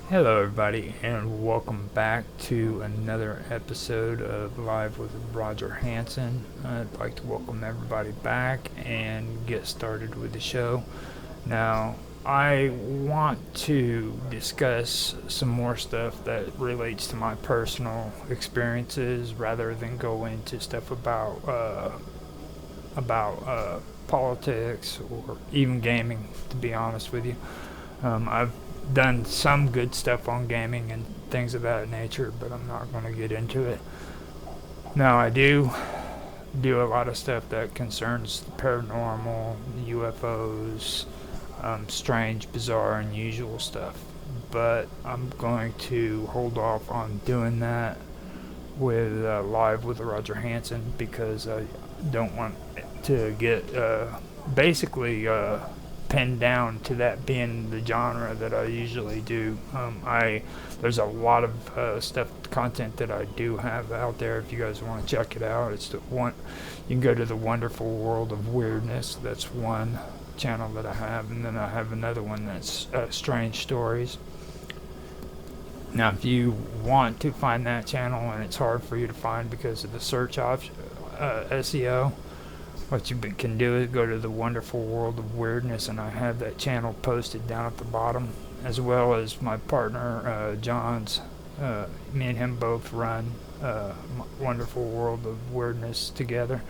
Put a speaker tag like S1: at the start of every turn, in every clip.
S1: Hello, everybody, and welcome back to another episode of Live with Roger Hanson. I'd like to welcome everybody back and get started with the show. Now, I want to discuss some more stuff that relates to my personal experiences rather than go into stuff about politics or even gaming. To be honest with you, I've done some good stuff on gaming and things of that nature, but I'm not going to get into it. Now, I do a lot of stuff that concerns the paranormal, UFOs, strange, bizarre, unusual stuff. But I'm going to hold off on doing that with Live with Roger Hanson because I don't want to get basically pinned down to that being the genre that I usually do. There's a lot of content that I do have out there. If you guys want to check it out, it's the one. You can go to the Wonderful World of Weirdness. That's one channel that I have, and then I have another one that's Strange Stories. Now, if you want to find that channel and it's hard for you to find because of the search option, SEO, what you can do is go to the Wonderful World of Weirdness, and I have that channel posted down at the bottom, as well as my partner John's. Me and him both run Wonderful World of Weirdness together.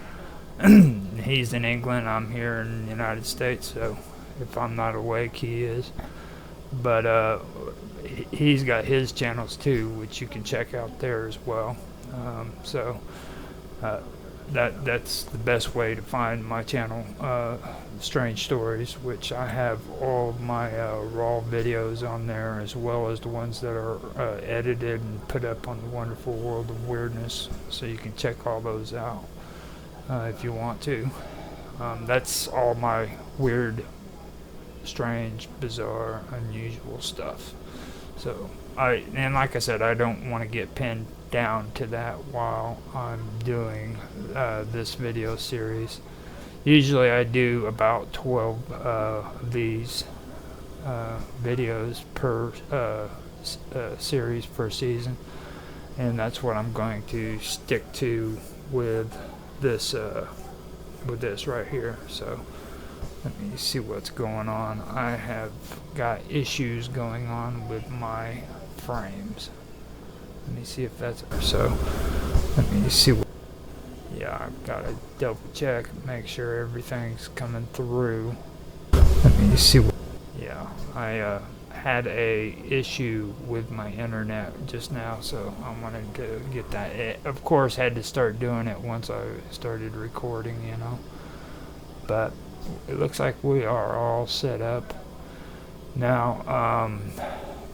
S1: He's in England, I'm here in the United States, so if I'm not awake, he is. But he's got his channels too, which you can check out there as well. So that's the best way to find my channel, Strange Stories, which I have all of my raw videos on there, as well as the ones that are edited and put up on the Wonderful World of Weirdness, so you can check all those out if you want to. That's all my weird, strange, bizarre, unusual stuff. So and like I said, I don't want to get pinned down to that while I'm doing this video series. Usually I do about 12 of these videos per series per season, and that's what I'm going to stick to with this right here. So let me see what's going on. I have got issues going on with my frames. Let me see if that's so. Let me see. Yeah, I've got to double check, make sure everything's coming through. Let me see. Yeah, I had a issue with my internet just now, so I wanted to get that. Of course, had to start doing it once I started recording, But it looks like we are all set up now.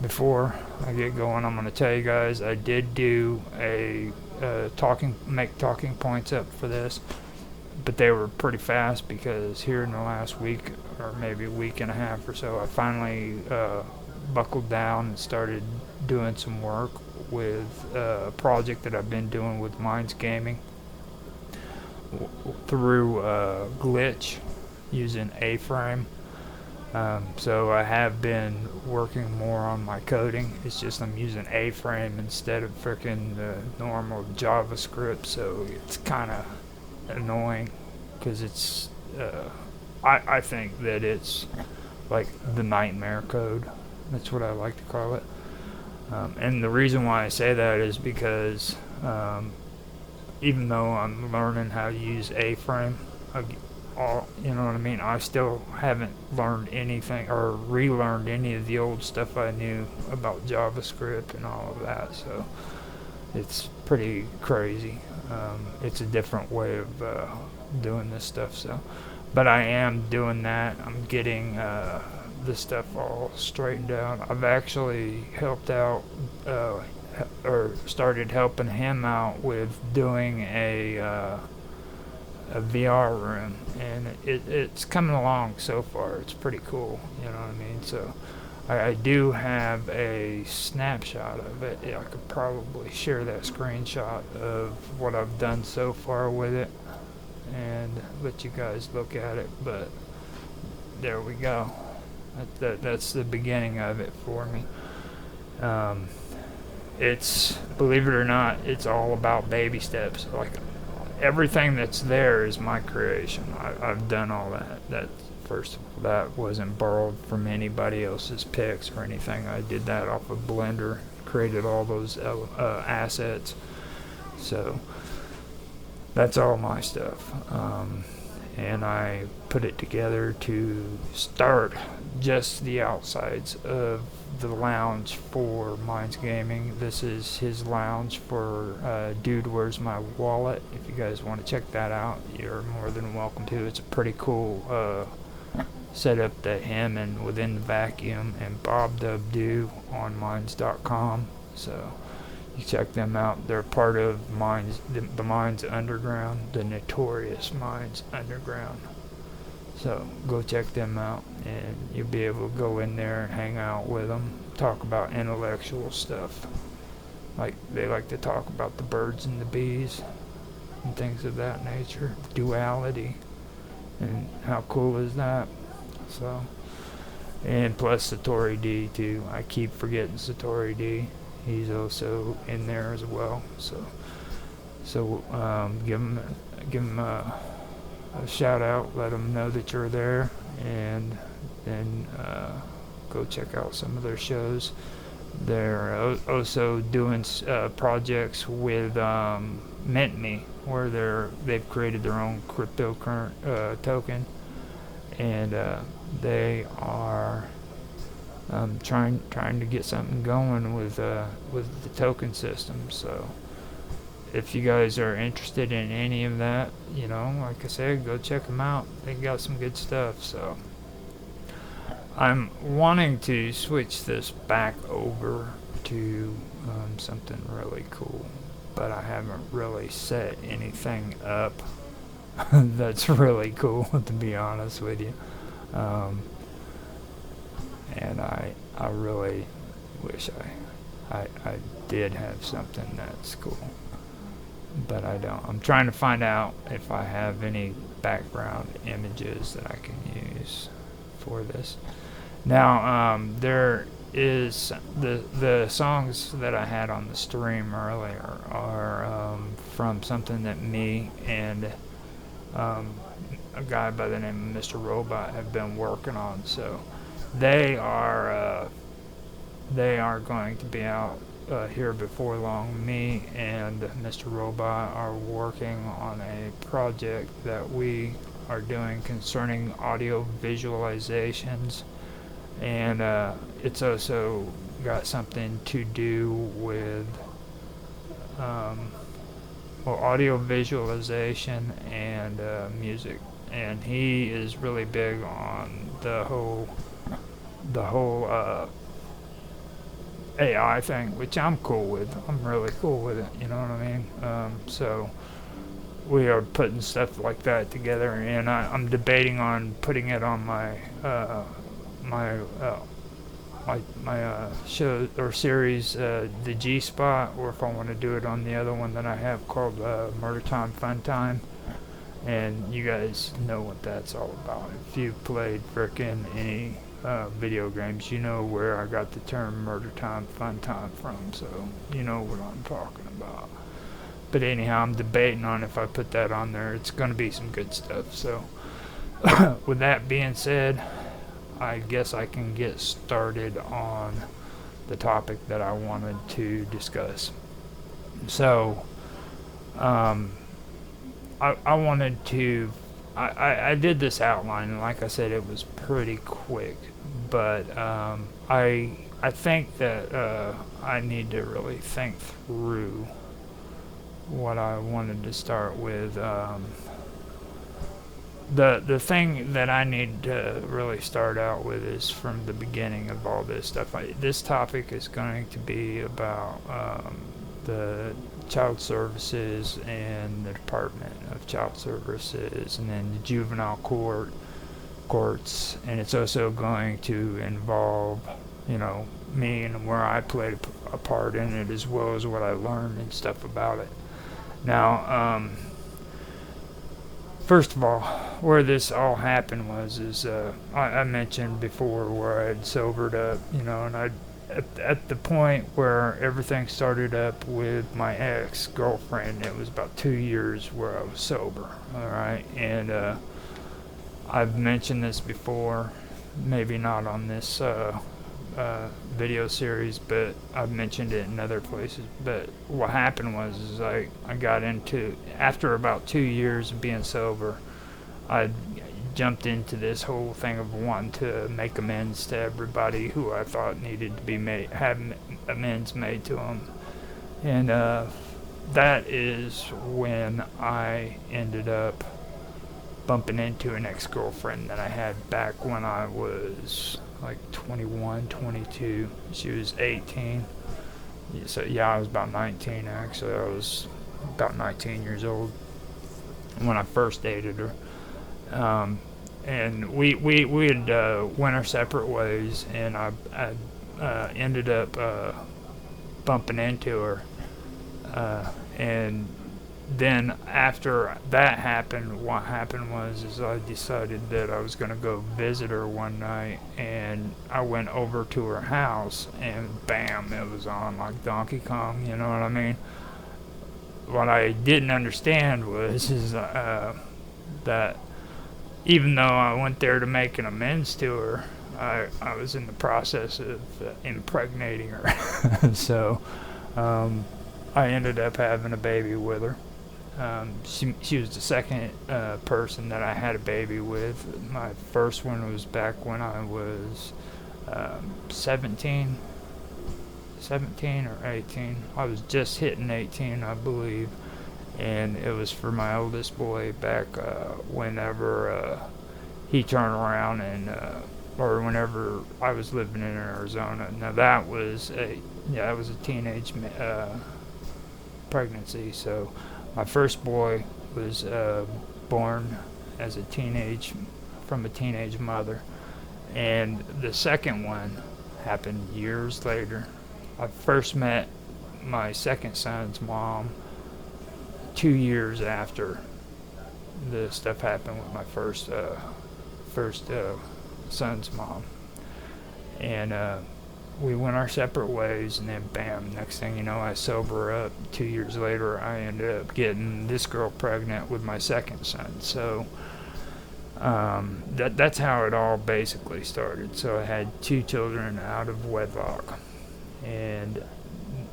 S1: Before I get going, I'm going to tell you guys I did do a talking points up for this, but they were pretty fast because here in the last week or maybe a week and a half or so, I finally buckled down and started doing some work with a project that I've been doing with Minds Gaming through Glitch using A-frame. So I have been working more on my coding. It's just I'm using A-frame instead of freaking the normal JavaScript, so it's kind of annoying because it's I think that it's like the nightmare code. That's what I like to call it. And the reason why I say that is because even though I'm learning how to use A-frame, you know what I mean, I still haven't learned anything or relearned any of the old stuff I knew about JavaScript and all of that, so it's pretty crazy. It's a different way of doing this stuff, but I am doing that. I'm getting this stuff all straightened out. I've actually helped out or started helping him out with doing a VR room, and it's coming along so far. It's pretty cool, you know what I mean? So I do have a snapshot of it. I could probably share that screenshot of what I've done so far with it and let you guys look at it, but there we go. That's the beginning of it for me. It's, believe it or not, it's all about baby steps. Like, everything that's there is my creation. I've done all that. That, first of all, that wasn't borrowed from anybody else's pics or anything. I did that off of Blender, created all those assets. So that's all my stuff. And I put it together to start just the outsides of the lounge for Minds Gaming. This is his lounge for Dude Where's My Wallet. If you guys want to check that out, you're more than welcome to. It's a pretty cool setup that him and Within the Vacuum and Bob Dub do on Minds.com. So you check them out. They're part of Minds, the Minds Underground, the notorious Minds Underground. So go check them out, and you'll be able to go in there and hang out with them, talk about intellectual stuff. Like, they like to talk about the birds and the bees and things of that nature, duality, and how cool is that? So, and plus Satori D too. I keep forgetting Satori D. He's also in there as well. So give him a shout out. Let them know that you're there, and then go check out some of their shows. They're also doing projects with Mint Me, where they've created their own cryptocurrency token, and they are trying to get something going with the token system. So if you guys are interested in any of that, like I said, go check them out. They got some good stuff. So I'm wanting to switch this back over to something really cool, but I haven't really set anything up that's really cool, to be honest with you. And I really wish I did have something that's cool, but I don't. I'm trying to find out if I have any background images that I can use for this. Now, there is the songs that I had on the stream earlier are from something that me and a guy by the name of Mr. Robot have been working on. So they are going to be out here before long. Me and Mr. Robot are working on a project that we are doing concerning audio visualizations, and it's also got something to do with audio visualization and music. And he is really big on the whole AI thing, which I'm cool with. I'm really cool with it, you know what I mean? So we are putting stuff like that together, and I'm debating on putting it on my show or series, the G Spot, or if I want to do it on the other one that I have called Murder Time Fun Time. And you guys know what that's all about. If you've played frickin' any video games, you know where I got the term Murder Time Fun Time from, so you know what I'm talking about. But anyhow, I'm debating on if I put that on there. It's going to be some good stuff. So with that being said, I guess I can get started on the topic that I wanted to discuss. So I wanted to, I did this outline, and like I said, it was pretty quick, but I think that I need to really think through what I wanted to start with. The thing that I need to really start out with is from the beginning of all this stuff. This topic is going to be about the Child Services and the Department of Child Services, and then the juvenile courts, and it's also going to involve, me and where I played a part in it, as well as what I learned and stuff about it. Now, first of all, where this all happened is I mentioned before where I had sobered up, and at the point where everything started up with my ex-girlfriend, it was about 2 years where I was sober. All right, and I've mentioned this before, maybe not on this video series, but I've mentioned it in other places. But what happened was, is I got into, after about 2 years of being sober, I jumped into this whole thing of wanting to make amends to everybody who I thought needed to be made, have amends made to them, and that is when I ended up bumping into an ex-girlfriend that I had back when I was like 21, 22. She was 18. So yeah, I was about 19 actually. I was about 19 years old when I first dated her. And we had went our separate ways, and I ended up bumping into her. And then after that happened, what happened was, is I decided that I was going to go visit her one night, and I went over to her house, and bam, it was on like Donkey Kong, you know what I mean? What I didn't understand was, is that even though I went there to make an amends to her, I was in the process of impregnating her. So I ended up having a baby with her. She was the second person that I had a baby with. My first one was back when I was 17 or 18. I was just hitting 18, I believe. And it was for my oldest boy back whenever he turned around and or whenever I was living in Arizona. Now that was a teenage pregnancy. So my first boy was born as a from a teenage mother, and the second one happened years later. I first met my second son's mom 2 years after the stuff happened with my first son's mom, and we went our separate ways, and then bam, next thing you know, I sober up. 2 years later, I ended up getting this girl pregnant with my second son. So that's how it all basically started. So I had 2 children out of wedlock, and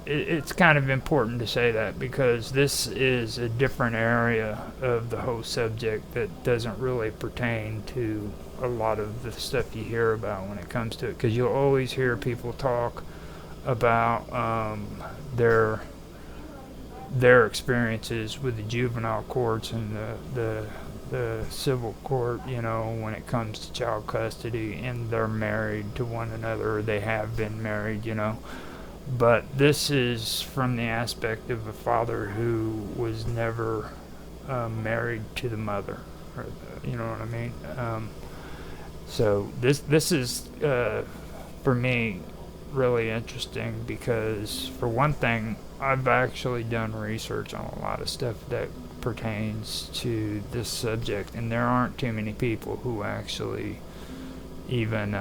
S1: it's kind of important to say that because this is a different area of the whole subject that doesn't really pertain to a lot of the stuff you hear about when it comes to it, because you'll always hear people talk about their experiences with the juvenile courts and the civil court, you know, when it comes to child custody, and they're married to one another, or they have been married, you know. But this is from the aspect of a father who was never married to the mother, or, you know what I mean? So this is for me really interesting because, for one thing, I've actually done research on a lot of stuff that pertains to this subject, and there aren't too many people who actually even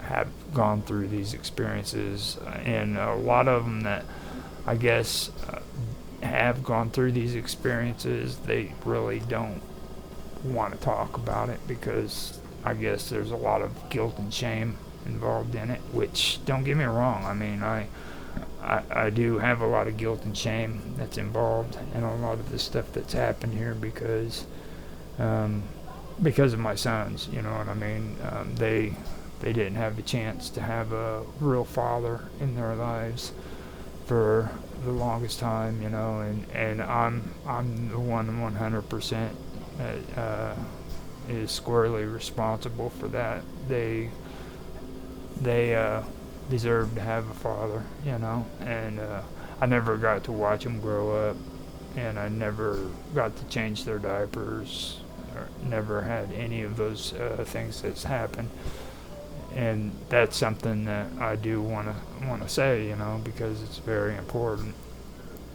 S1: have gone through these experiences, and a lot of them that I guess have gone through these experiences, they really don't want to talk about it because I guess there's a lot of guilt and shame involved in it, which, don't get me wrong, I mean, I do have a lot of guilt and shame that's involved in a lot of the stuff that's happened here because of my sons, you know what I mean? They didn't have the chance to have a real father in their lives for the longest time, you know, and I'm the one 100% that is squarely responsible for that. They deserve to have a father, you know, and I never got to watch them grow up, and I never got to change their diapers, or never had any of those things that's happened. And that's something that I do want to say, you know, because it's very important.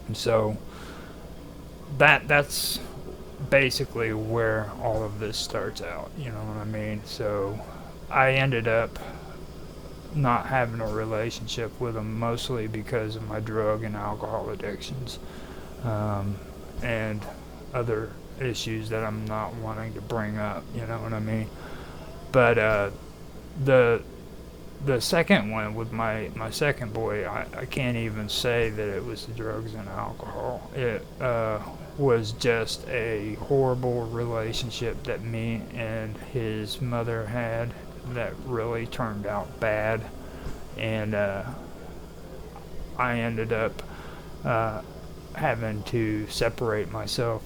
S1: And so that's basically where all of this starts out, you know what I mean? So I ended up not having a relationship with him, mostly because of my drug and alcohol addictions, and other issues that I'm not wanting to bring up. You know what I mean? But the the second one with my second boy, I can't even say that it was the drugs and alcohol. It was just a horrible relationship that me and his mother had that really turned out bad, and I ended up having to separate myself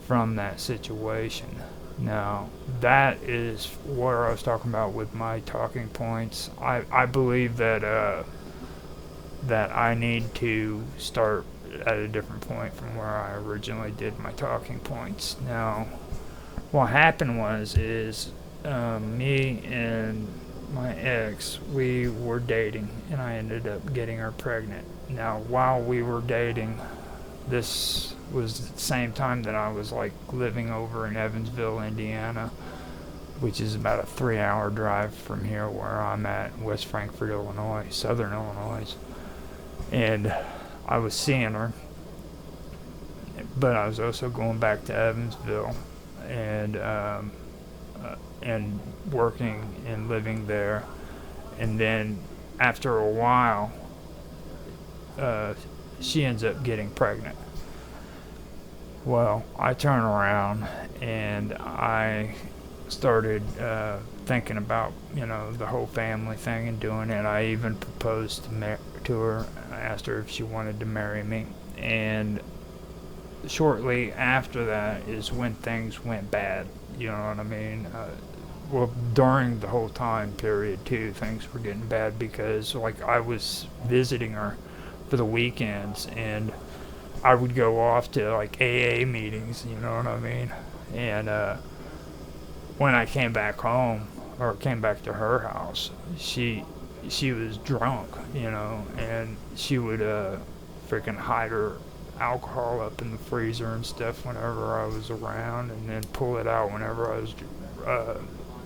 S1: from that situation. Now, that is what I was talking about with my talking points. I believe that that I need to start at a different point from where I originally did my talking points. Now, what happened is me and my ex, we were dating, and I ended up getting her pregnant. Now, while we were dating, this was the same time that I was like living over in Evansville, Indiana, which is about a 3-hour drive from here where I'm at, West Frankfort, Illinois, Southern Illinois. And I was seeing her, but I was also going back to Evansville and working and living there. And then after a while, she ends up getting pregnant. Well, I turn around and I started thinking about, the whole family thing and doing it. I even proposed to her. I asked her if she wanted to marry me. And shortly after that is when things went bad. You know what I mean? Well, during the whole time period, too, things were getting bad because, I was visiting her for the weekends, and I would go off to AA meetings, you know what I mean? And when I came back home, or came back to her house, she was drunk, and she would freaking hide her alcohol up in the freezer and stuff whenever I was around, and then pull it out whenever I was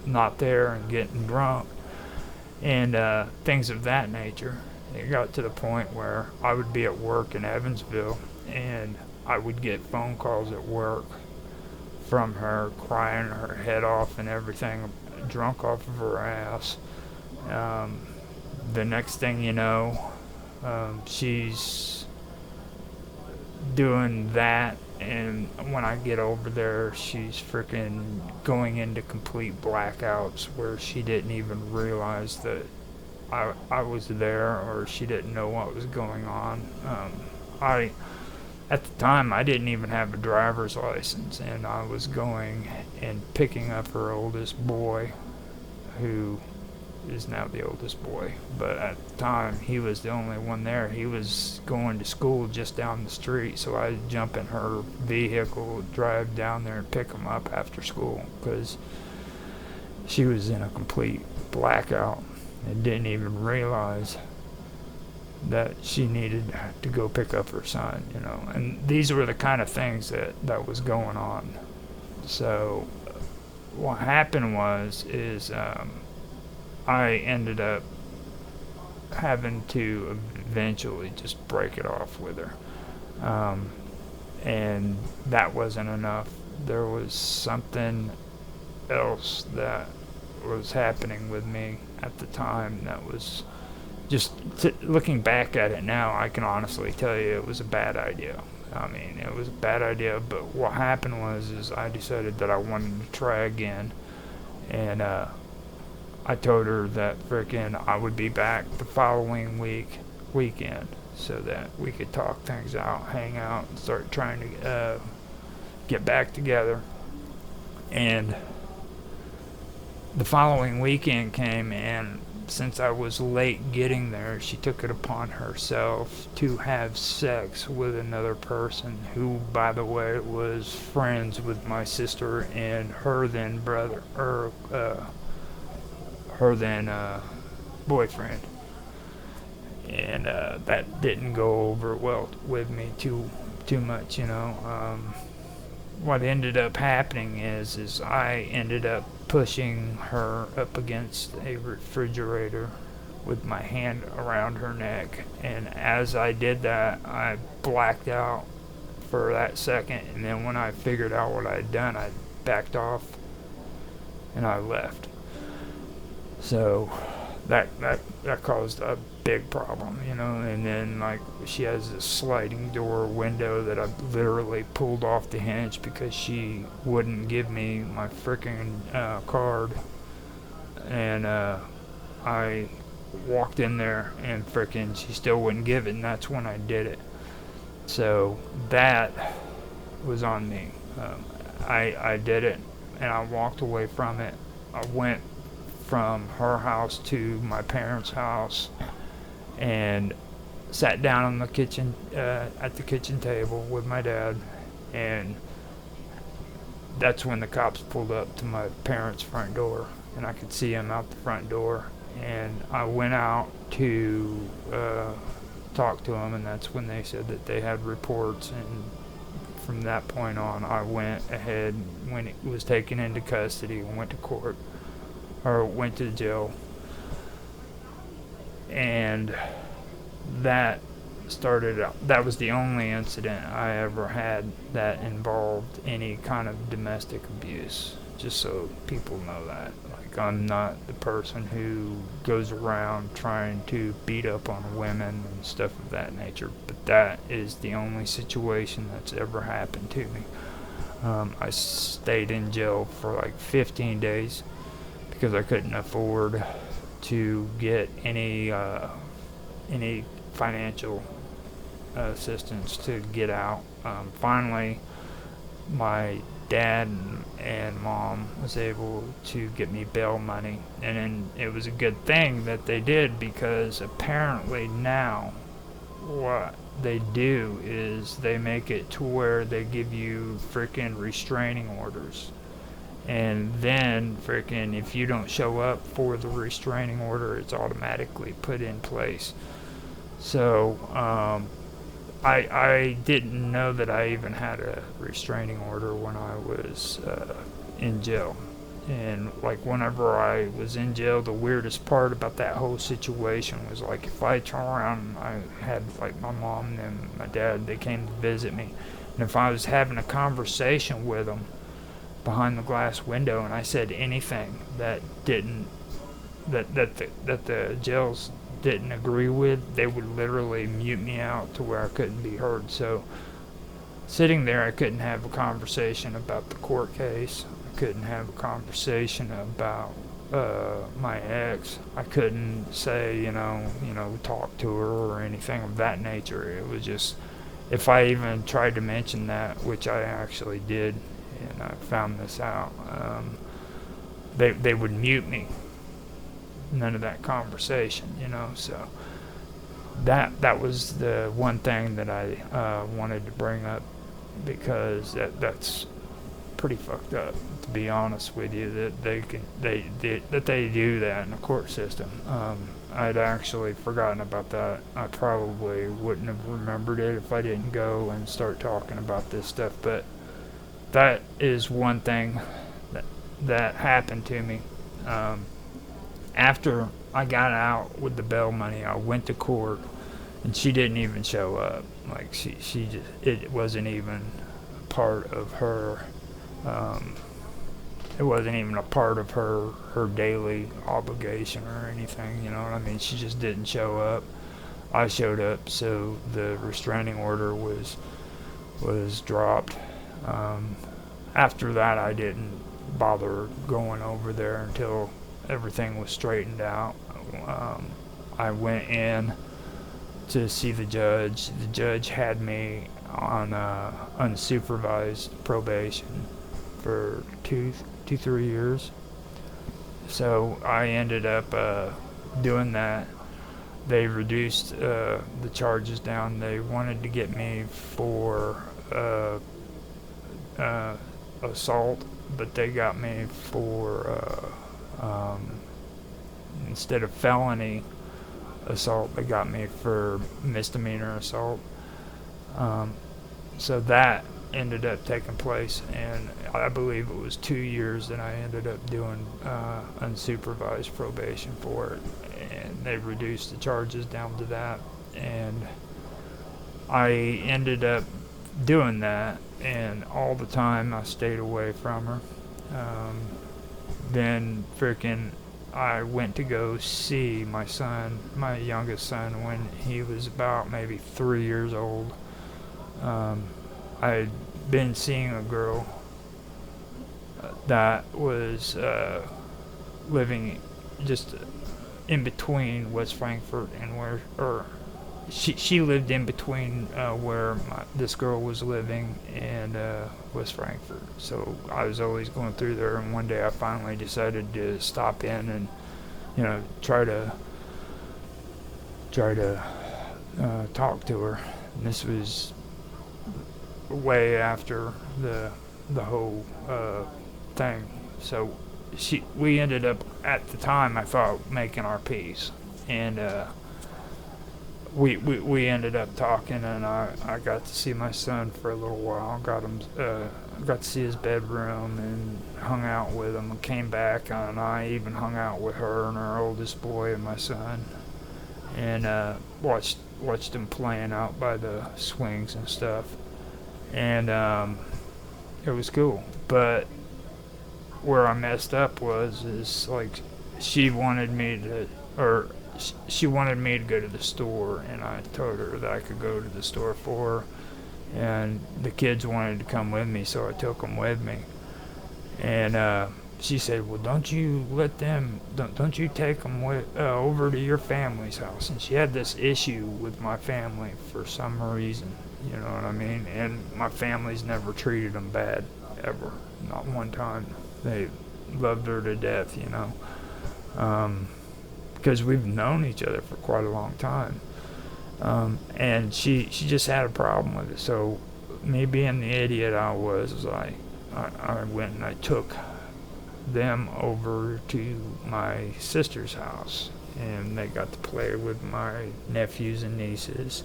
S1: not there and getting drunk, and things of that nature. It got to the point where I would be at work in Evansville, and I would get phone calls at work from her crying her head off and everything, drunk off of her ass. The next thing you know, she's doing that, and when I get over there, she's freaking going into complete blackouts where she didn't even realize that I was there, or she didn't know what was going on. At the time, I didn't even have a driver's license, and I was going and picking up her oldest boy, who is now the oldest boy. But at the time, he was the only one there. He was going to school just down the street, so I'd jump in her vehicle, drive down there, and pick him up after school, because she was in a complete blackout and didn't even realize that she needed to go pick up her son, and these were the kind of things that was going on. So what happened is I ended up having to eventually just break it off with her, and that wasn't enough. There was something else that was happening with me at the time that was just, looking back at it now, I can honestly tell you it was a bad idea. I mean, it was a bad idea, but what happened is I decided that I wanted to try again, and I told her that frickin' I would be back the following weekend, so that we could talk things out, hang out, and start trying to get back together. And the following weekend came, and since I was late getting there, she took it upon herself to have sex with another person, who, by the way, was friends with my sister and her then brother, or her then boyfriend. And that didn't go over well with me too much, What ended up happening is I ended up pushing her up against a refrigerator with my hand around her neck. And as I did that, I blacked out for that second. And then when I figured out what I'd done, I backed off and I left. So that caused a big problem, you know. And then, like, she has this sliding door window that I literally pulled off the hinge because she wouldn't give me my freaking card. And I walked in there and frickin' she still wouldn't give it, and that's when I did it. So that was on me. I did it and I walked away from it. I went from her house to my parents' house and sat down on the kitchen at the kitchen table with my dad, and that's when the cops pulled up to my parents' front door, and I could see them out the front door. And I went out to talk to them, and that's when they said that they had reports. And from that point on, I went ahead, when it was taken into custody, went to court, or went to jail. And that started out, that was the only incident I ever had that involved any kind of domestic abuse, just so people know that. Like, I'm not the person who goes around trying to beat up on women and stuff of that nature, but that is the only situation that's ever happened to me. I stayed in jail for like 15 days because I couldn't afford to get any financial assistance to get out. Finally, my dad and mom was able to get me bail money, and then it was a good thing that they did, because apparently now what they do is they make it to where they give you freaking restraining orders, and then freaking if you don't show up for the restraining order, it's automatically put in place. So I didn't know that I even had a restraining order when I was in jail. And like, whenever I was in jail, the weirdest part about that whole situation was, like, if I turn around, I had like my mom and my dad, they came to visit me, and if I was having a conversation with them behind the glass window and I said anything that the jails didn't agree with, they would literally mute me out to where I couldn't be heard. So sitting there, I couldn't have a conversation about the court case. I couldn't have a conversation about my ex. I couldn't say, talk to her or anything of that nature. It was just, if I even tried to mention that, which I actually did, and I found this out, they would mute me. None of that conversation, so that was the one thing that I wanted to bring up, because that's pretty fucked up, to be honest with you, that they do that in the court system. I'd actually forgotten about that. I probably wouldn't have remembered it if I didn't go and start talking about this stuff, but that is one thing that happened to me. After I got out with the bail money, I went to court, and she didn't even show up. Like, she just, it wasn't even part of her, it wasn't even a part of her daily obligation or anything, you know what I mean? She just didn't show up. I showed up, so the restraining order was dropped. After that, I didn't bother going over there until everything was straightened out. I went in to see the judge. The judge had me on unsupervised probation for 3 years. So I ended up doing that. They reduced the charges down. They wanted to get me for assault, but they got me for instead of felony assault, they got me for misdemeanor assault. So that ended up taking place, and I believe it was 2 years that I ended up doing unsupervised probation for it. and they reduced the charges down to that. And I ended up doing that, and all the time I stayed away from her. Then freaking I went to go see my son, my youngest son, when he was about maybe 3 years old. I had been seeing a girl that was living just in between West Frankfort and or she lived in between where this girl was living and West Frankfort. So I was always going through there, and one day I finally decided to stop in and, try to talk to her. And this was way after the whole thing. So we ended up, at the time, I thought, making our peace, and we ended up talking, and I got to see my son for a little while. Got to see his bedroom and hung out with him, and came back, and I even hung out with her and our oldest boy and my son, and watched them playing out by the swings and stuff, and it was cool. But where I messed up is like she wanted me to go to the store, and I told her that I could go to the store for her, and the kids wanted to come with me, so I took them with me. And she said, well, don't you take them over to your family's house. And she had this issue with my family for some reason, you know what I mean? And my family's never treated them bad, ever, not one time. They loved her to death, because we've known each other for quite a long time. And she just had a problem with it. So me being the idiot I was I went and I took them over to my sister's house, and they got to play with my nephews and nieces,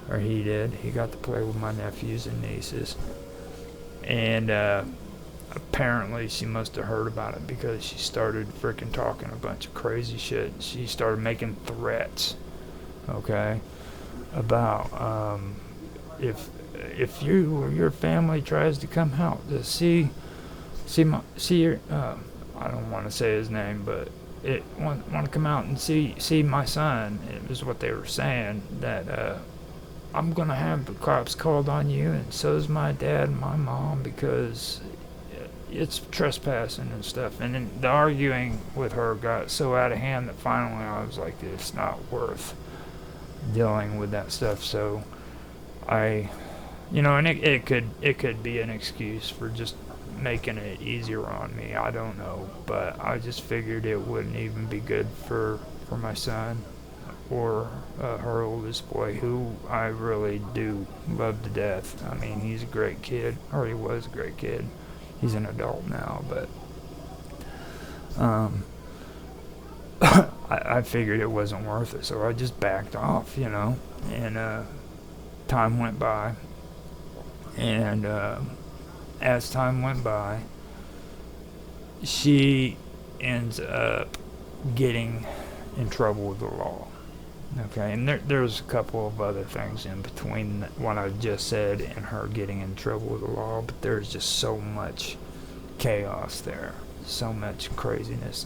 S1: or he did. He got to play with my nephews and nieces. And apparently she must have heard about it, because she started freaking talking a bunch of crazy shit. She started making threats, okay, about if you or your family tries to come out to see your I don't want to say his name, but it want to come out and see my son. It was what they were saying, that I'm gonna have the cops called on you, and so's my dad and my mom, because it's trespassing and stuff. And then the arguing with her got so out of hand that finally I was like, it's not worth dealing with that stuff. So and it could be an excuse for just making it easier on me. I don't know, but I just figured it wouldn't even be good for my son or her oldest boy, who I really do love to death. I mean, he's a great kid, or he was a great kid. He's an adult now, but I figured it wasn't worth it, so I just backed off, and time went by, and as time went by, she ends up getting in trouble with the law. Okay, and there's a couple of other things in between what I just said and her getting in trouble with the law, but there's just so much chaos there, so much craziness,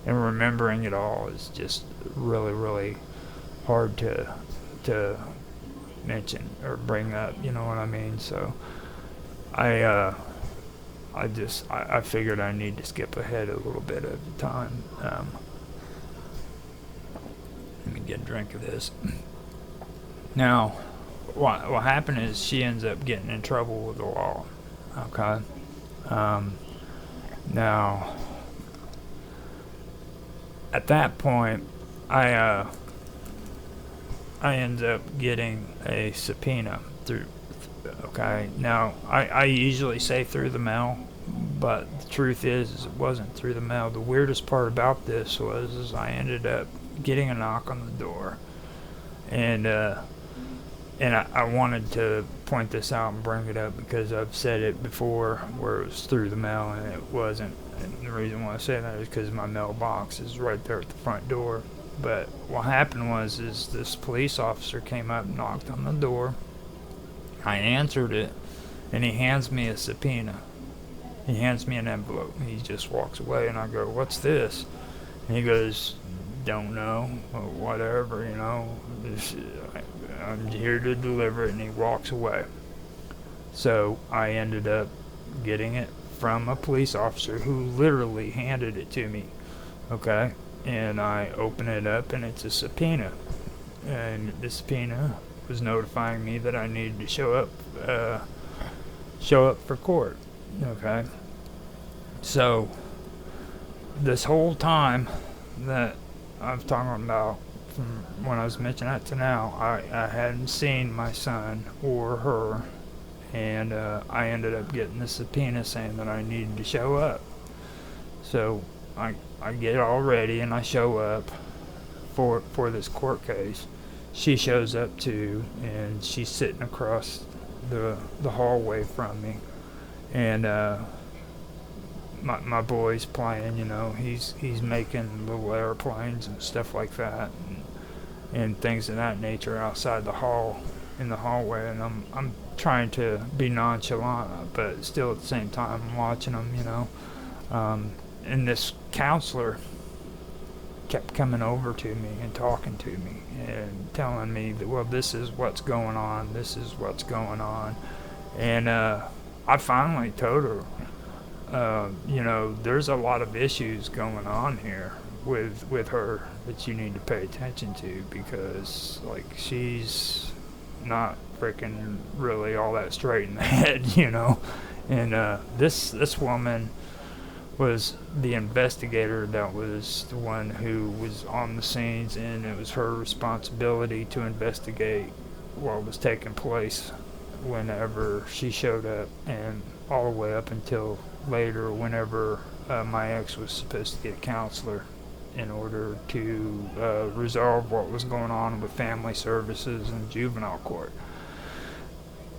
S1: and remembering it all is just really, really hard to mention or bring up, you know what I mean? So I figured I need to skip ahead a little bit at the time. Let me get a drink of this. Now, what happened is she ends up getting in trouble with the law. Okay. Now, at that point, I end up getting a subpoena through. Okay. Now, I usually say through the mail, but the truth is it wasn't through the mail. The weirdest part about this was I ended up getting a knock on the door, and I wanted to point this out and bring it up because I've said it before where it was through the mail and it wasn't. And the reason why I say that is because my mailbox is right there at the front door, But what happened was, is this police officer came up, knocked on the door. I answered it, and he hands me a subpoena. He hands me an envelope. He just walks away, and I go, "What's this?" And he goes, "Don't know, or whatever, you know. I'm here to deliver it," and he walks away. So I ended up getting it from a police officer who literally handed it to me. Okay? And I open it up, and it's a subpoena. And the subpoena was notifying me that I needed to show up for court. Okay? So this whole time that I'm talking about, from when I was mentioning that to now, I hadn't seen my son or her, and I ended up getting the subpoena saying that I needed to show up. So I get all ready, and I show up for this court case. She shows up too, and she's sitting across the hallway from me, and my boy's playing, you know, he's making little airplanes and stuff like that, and things of that nature outside in the hallway, and I'm trying to be nonchalant, but still at the same time I'm watching them, you know. And this counselor kept coming over to me and talking to me and telling me that, well, this is what's going on, and I finally told her, you know, there's a lot of issues going on here with her that you need to pay attention to, because like she's not freaking really all that straight in the head, you know. And this woman was the investigator, that was the one who was on the scenes, and it was her responsibility to investigate what was taking place whenever she showed up, and all the way up until later whenever my ex was supposed to get a counselor in order to resolve what was going on with family services and juvenile court.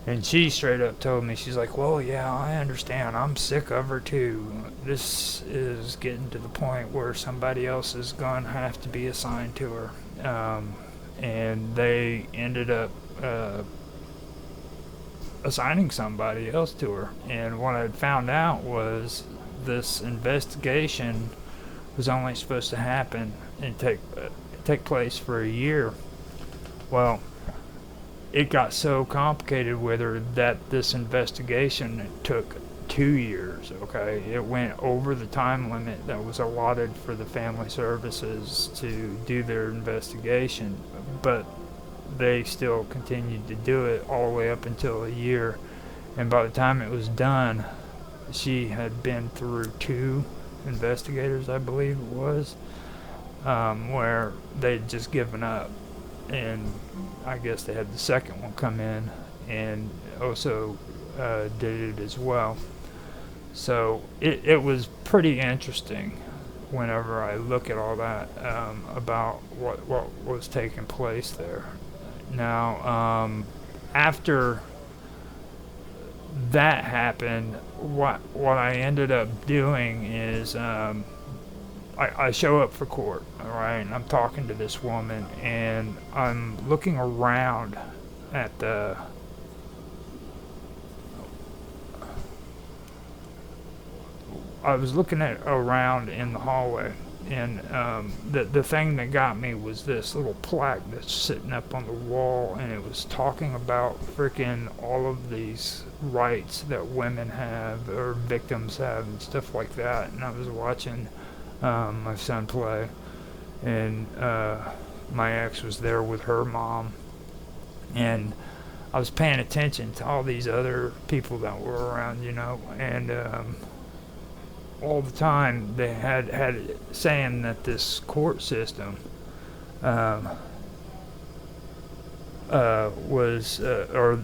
S1: And she straight up told me, she's like, "Well, yeah, I understand. I'm sick of her too. This is getting to the point where somebody else is going to have to be assigned to her." And they ended up assigning somebody else to her. And what I found out was this investigation was only supposed to happen and take place for a year. Well, it got so complicated with her that this investigation took 2 years, okay? It went over the time limit that was allotted for the family services to do their investigation, but they still continued to do it all the way up until a year. And by the time it was done, she had been through 2 investigators, I believe it was, where they'd just given up. And I guess they had the second one come in and also did it as well. So it was pretty interesting whenever I look at all that about what was taking place there. Now, after that happened, what I ended up doing is I show up for court, all right, and I'm talking to this woman, and I'm looking around at the I was looking at around in the hallway, and the thing that got me was this little plaque that's sitting up on the wall, and it was talking about freaking all of these rights that women have or victims have and stuff like that. And I was watching my son play, and my ex was there with her mom, and I was paying attention to all these other people that were around, you know, and all the time they had it saying that this court system was or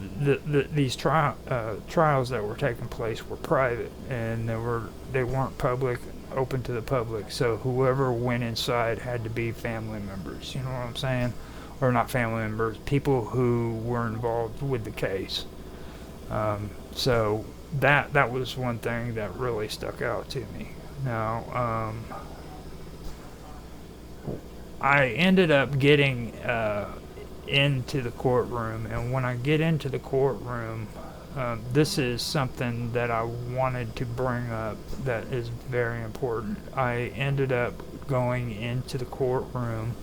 S1: these trials that were taking place were private, and they weren't public, open to the public. So whoever went inside had to be family members, you know what I'm saying? Or not family members, people who were involved with the case. So that was one thing that really stuck out to me. Now, I ended up getting into the courtroom, and when I get into the courtroom, this is something that I wanted to bring up that is very important. I ended up going into the courtroom,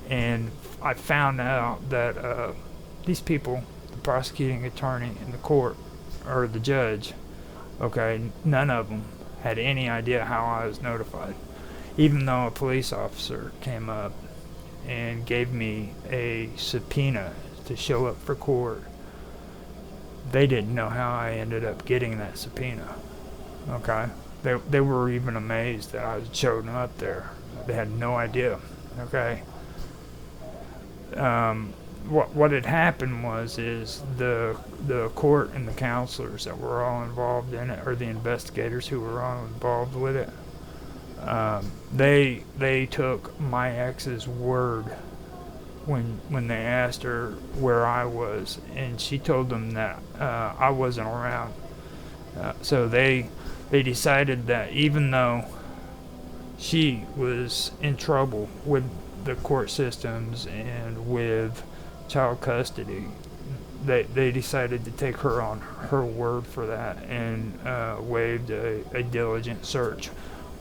S1: and I found out that these people, the prosecuting attorney and the court, or the judge, okay, none of them had any idea how I was notified. Even though a police officer came up and gave me a subpoena to show up for court, they didn't know how I ended up getting that subpoena. Okay, they were even amazed that I was showing up there. They had no idea. Okay. What had happened is the court and the counselors that were all involved in it, or the investigators who were all involved with it, they took my ex's word when they asked her where I was, and she told them that I wasn't around. So they decided that even though she was in trouble with the court systems and with child custody, they decided to take her on her word for that, and waived a diligent search,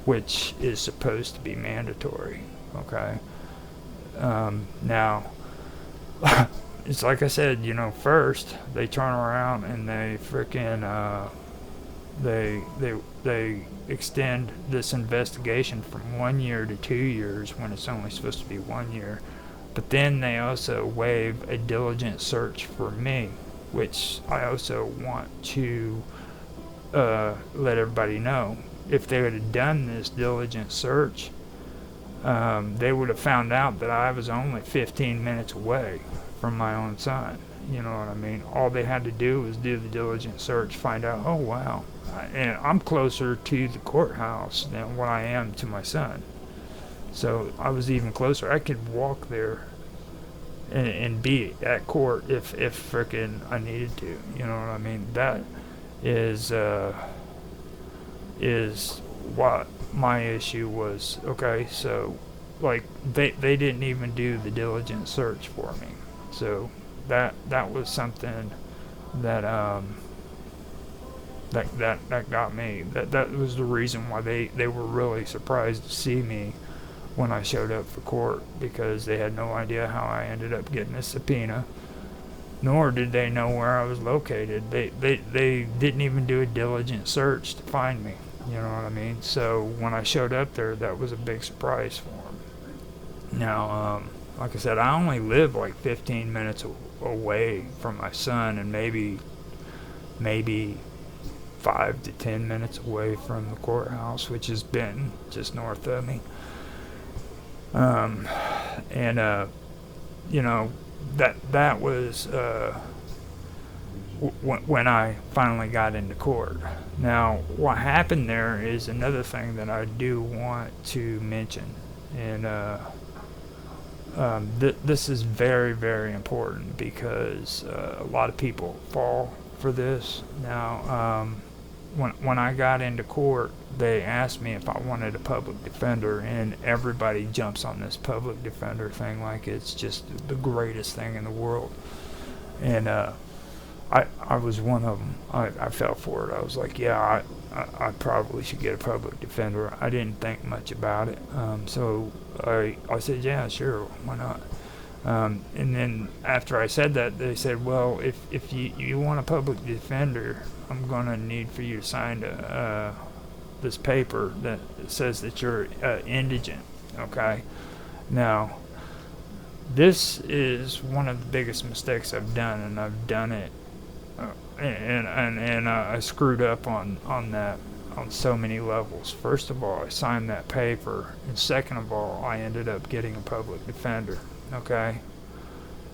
S1: which is supposed to be mandatory. Okay. Now, it's like I said, first they turn around and they freaking they extend this investigation from 1 year to 2 years when it's only supposed to be 1 year. But then they also waive a diligent search for me, which I also want to let everybody know. If they would have done this diligent search, they would have found out that I was only 15 minutes away from my own son. You know what I mean? All they had to do was do the diligent search, find out, oh wow, and I'm closer to the courthouse than what I am to my son. So I was even closer. I could walk there and be at court if frickin' I needed to. You know what I mean? That is what my issue was. Okay, so like they didn't even do the diligent search for me. So that was something that that got me. That was the reason why they were really surprised to see me when I showed up for court, because they had no idea how I ended up getting a subpoena, nor did they know where I was located. They didn't even do a diligent search to find me. You know what I mean? So when I showed up there, that was a big surprise for them. Now, like I said, I only live like 15 minutes away from my son, and maybe 5 to 10 minutes away from the courthouse, which has been just north of me. That was when I finally got into court. Now, what happened there is another thing that I do want to mention, and this is very, very important, because a lot of people fall for this. Now, when I got into court, they asked me if I wanted a public defender, and everybody jumps on this public defender thing like it's just the greatest thing in the world. And I was one of them. I fell for it. I was like, yeah, I probably should get a public defender. I didn't think much about it. So I said, yeah, sure, why not? And then after I said that, they said, well, if you want a public defender, I'm going to need for you to sign this paper that says that you're indigent. Okay? Now, this is one of the biggest mistakes I've done, and I've done it, and I screwed up on that on so many levels. First of all, I signed that paper, and second of all, I ended up getting a public defender. Okay?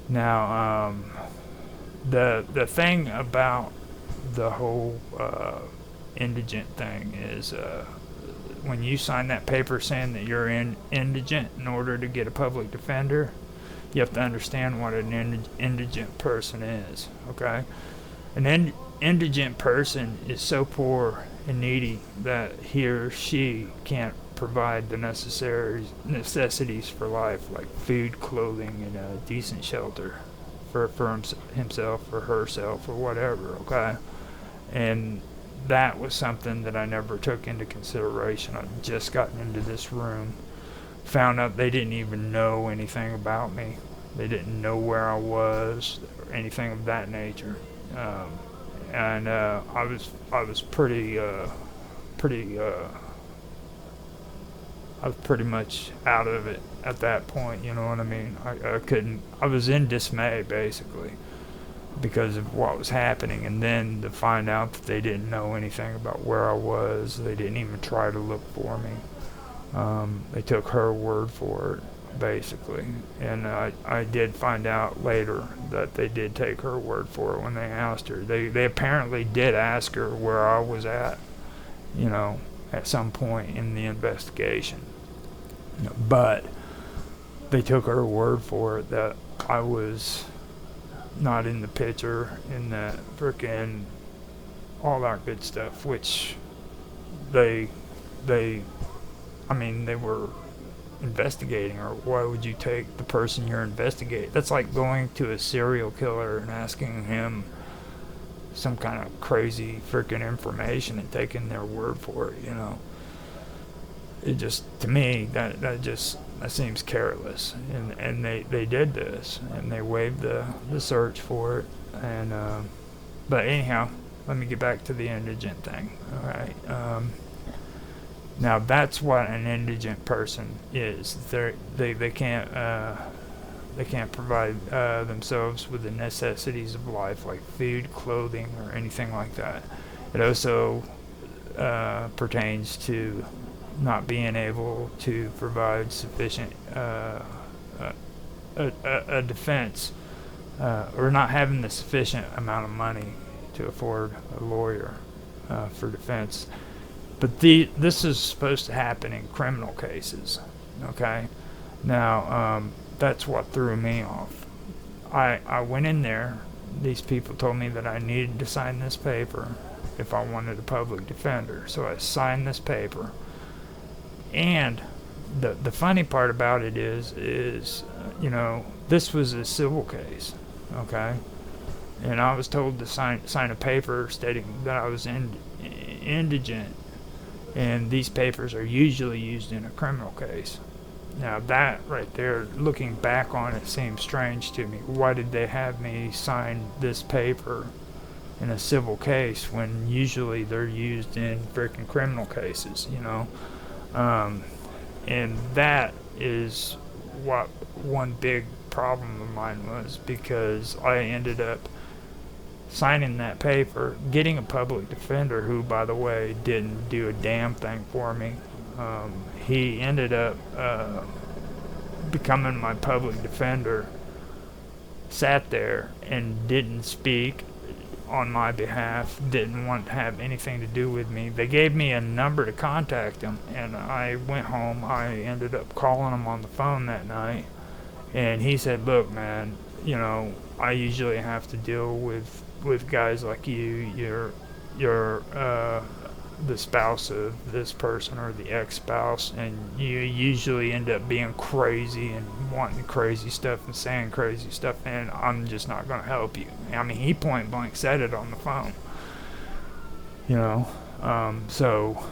S1: Now, the thing about the whole indigent thing is when you sign that paper saying that you're indigent in order to get a public defender, you have to understand what an indigent person is. Okay? An indigent person is so poor and needy that he or she can't provide the necessities for life, like food, clothing, and a decent shelter for himself or herself or whatever, okay? And that was something that I never took into consideration. I'd just gotten into this room, found out they didn't even know anything about me. They didn't know where I was or anything of that nature. And I was pretty I was pretty much out of it at that point, you know what I mean? I was in dismay, basically, because of what was happening. And then to find out that they didn't know anything about where I was, they didn't even try to look for me. They took her word for it, basically. And I did find out later that they did take her word for it when they asked her. They apparently did ask her where I was at, you know, at some point in the investigation. But they took her word for it that I was not in the picture, in that frickin' all that good stuff, which they were investigating her. Why would you take the person you're investigating? That's like going to a serial killer and asking him some kind of crazy freaking information and taking their word for it, you know. It just, to me, that seems careless. And they did this, and they waived the search for it. And but anyhow, let me get back to the indigent thing. All right. Now that's what an indigent person is. They can't provide themselves with the necessities of life, like food, clothing, or anything like that. It also pertains to not being able to provide sufficient a defense, or not having the sufficient amount of money to afford a lawyer for defense. But this is supposed to happen in criminal cases, okay? Now, that's what threw me off. I went in there. These people told me that I needed to sign this paper if I wanted a public defender. So I signed this paper. And the funny part about it is you know, this was a civil case, okay? And I was told to sign a paper stating that I was indigent. And these papers are usually used in a criminal case. Now that right there, looking back on it, seems strange to me. Why did they have me sign this paper in a civil case when usually they're used in freaking criminal cases, you know? And that is what one big problem of mine was, because I ended up signing that paper, getting a public defender who, by the way, didn't do a damn thing for me. He ended up becoming my public defender, sat there and didn't speak on my behalf, didn't want to have anything to do with me. They gave me a number to contact him, and I went home. I ended up calling him on the phone that night, and he said, look, man, you know, I usually have to deal with guys like you. You're the spouse of this person or the ex-spouse, and you usually end up being crazy and wanting crazy stuff and saying crazy stuff, and I'm just not going to help you. I mean, he point blank said it on the phone, you know. So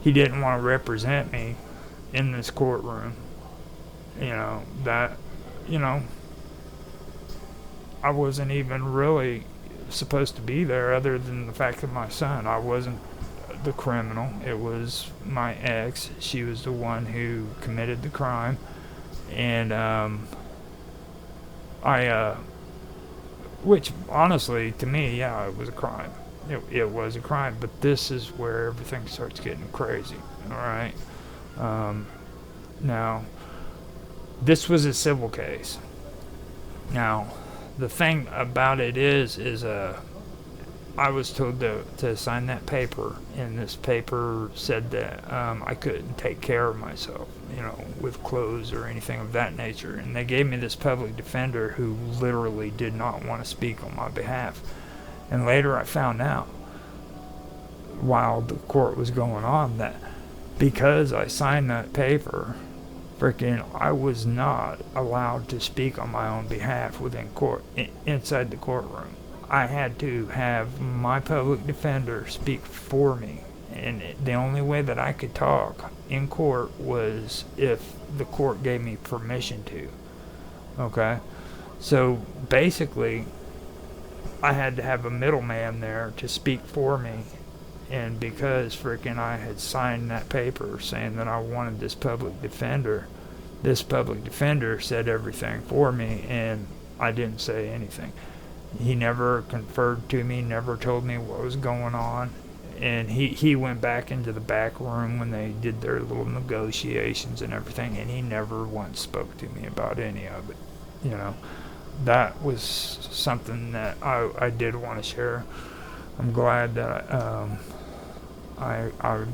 S1: he didn't want to represent me in this courtroom, you know. That, you know, I wasn't even really supposed to be there, other than the fact of my son. I wasn't the criminal. It was my ex. She was the one who committed the crime. And which honestly, to me, yeah, it was a crime. It was a crime. But this is where everything starts getting crazy. All right. Now, this was a civil case. Now, the thing about it is I was told to sign that paper, and this paper said that I couldn't take care of myself, you know, with clothes or anything of that nature. And they gave me this public defender who literally did not want to speak on my behalf. And later I found out, while the court was going on, that because I signed that paper, freaking, I was not allowed to speak on my own behalf within court, inside the courtroom. I had to have my public defender speak for me. And the only way that I could talk in court was if the court gave me permission to. Okay? So basically, I had to have a middleman there to speak for me. And because freaking I had signed that paper saying that I wanted this public defender said everything for me, and I didn't say anything. He never conferred to me, never told me what was going on. And he went back into the back room when they did their little negotiations and everything, and he never once spoke to me about any of it. You know, that was something that I did want to share. I'm glad that I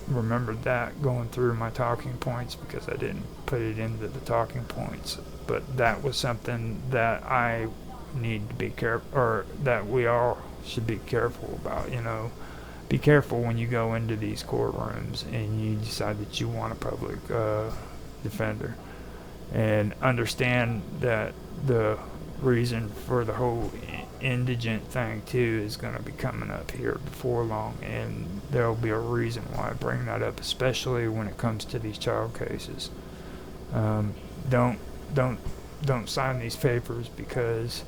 S1: remembered that going through my talking points, because I didn't put it into the talking points. But that was something that I need to be careful, or that we all should be careful about. You know, be careful when you go into these courtrooms and you decide that you want a public defender, and understand that the reason for the whole indigent thing too is going to be coming up here before long, and there'll be a reason why I bring that up, especially when it comes to these child cases. Don't sign these papers because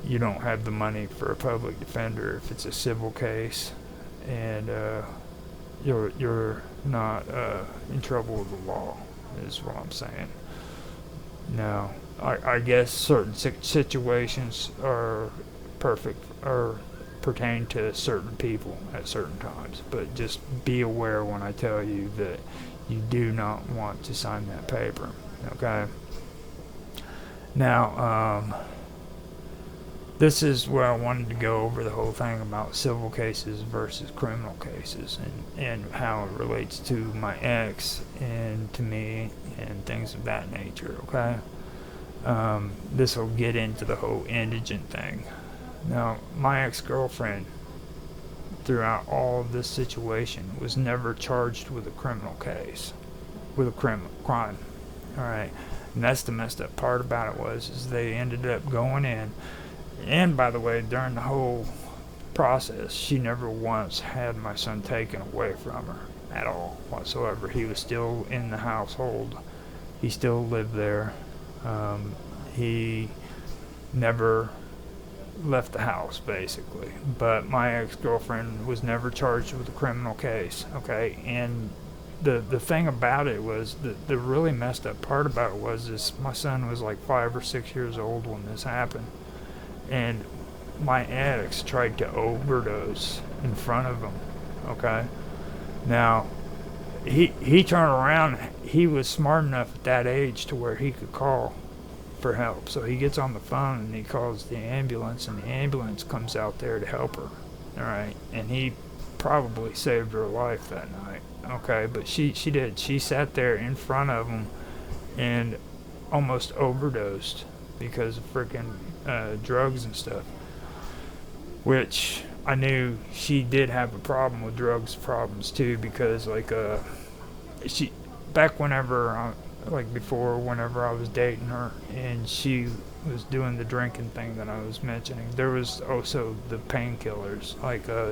S1: you don't have the money for a public defender if it's a civil case, and you're not in trouble with the law, is what I'm saying. Now, I guess certain situations are perfect or pertain to certain people at certain times, but just be aware when I tell you that you do not want to sign that paper. Okay? Now, this is where I wanted to go over the whole thing about civil cases versus criminal cases, and how it relates to my ex and to me and things of that nature. Okay? This will get into the whole indigent thing. Now, my ex-girlfriend, throughout all of this situation, was never charged with a criminal case, with a crime. All right, and that's the messed up part about it is they ended up going in, and by the way, during the whole process, she never once had my son taken away from her at all whatsoever. He was still in the household. He still lived there. He never left the house, basically. But my ex-girlfriend was never charged with a criminal case, okay? And the thing about it was, the really messed up part about it was my son was like 5 or 6 years old when this happened. And my ex tried to overdose in front of him, okay? Now, he turned around. He was smart enough at that age to where he could call for help. So he gets on the phone and he calls the ambulance, and the ambulance comes out there to help her. All right, and he probably saved her life that night. Okay, but she did. She sat there in front of him and almost overdosed because of freaking drugs and stuff. Which I knew she did have a problem with drugs problems too, because she back whenever whenever I was dating her and she was doing the drinking thing that I was mentioning, there was also the painkillers.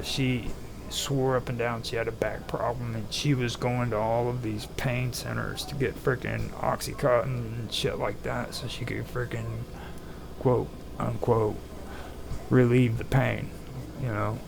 S1: She swore up and down she had a back problem, and she was going to all of these pain centers to get freaking Oxycontin and shit like that so she could freaking quote unquote relieve the pain, you know.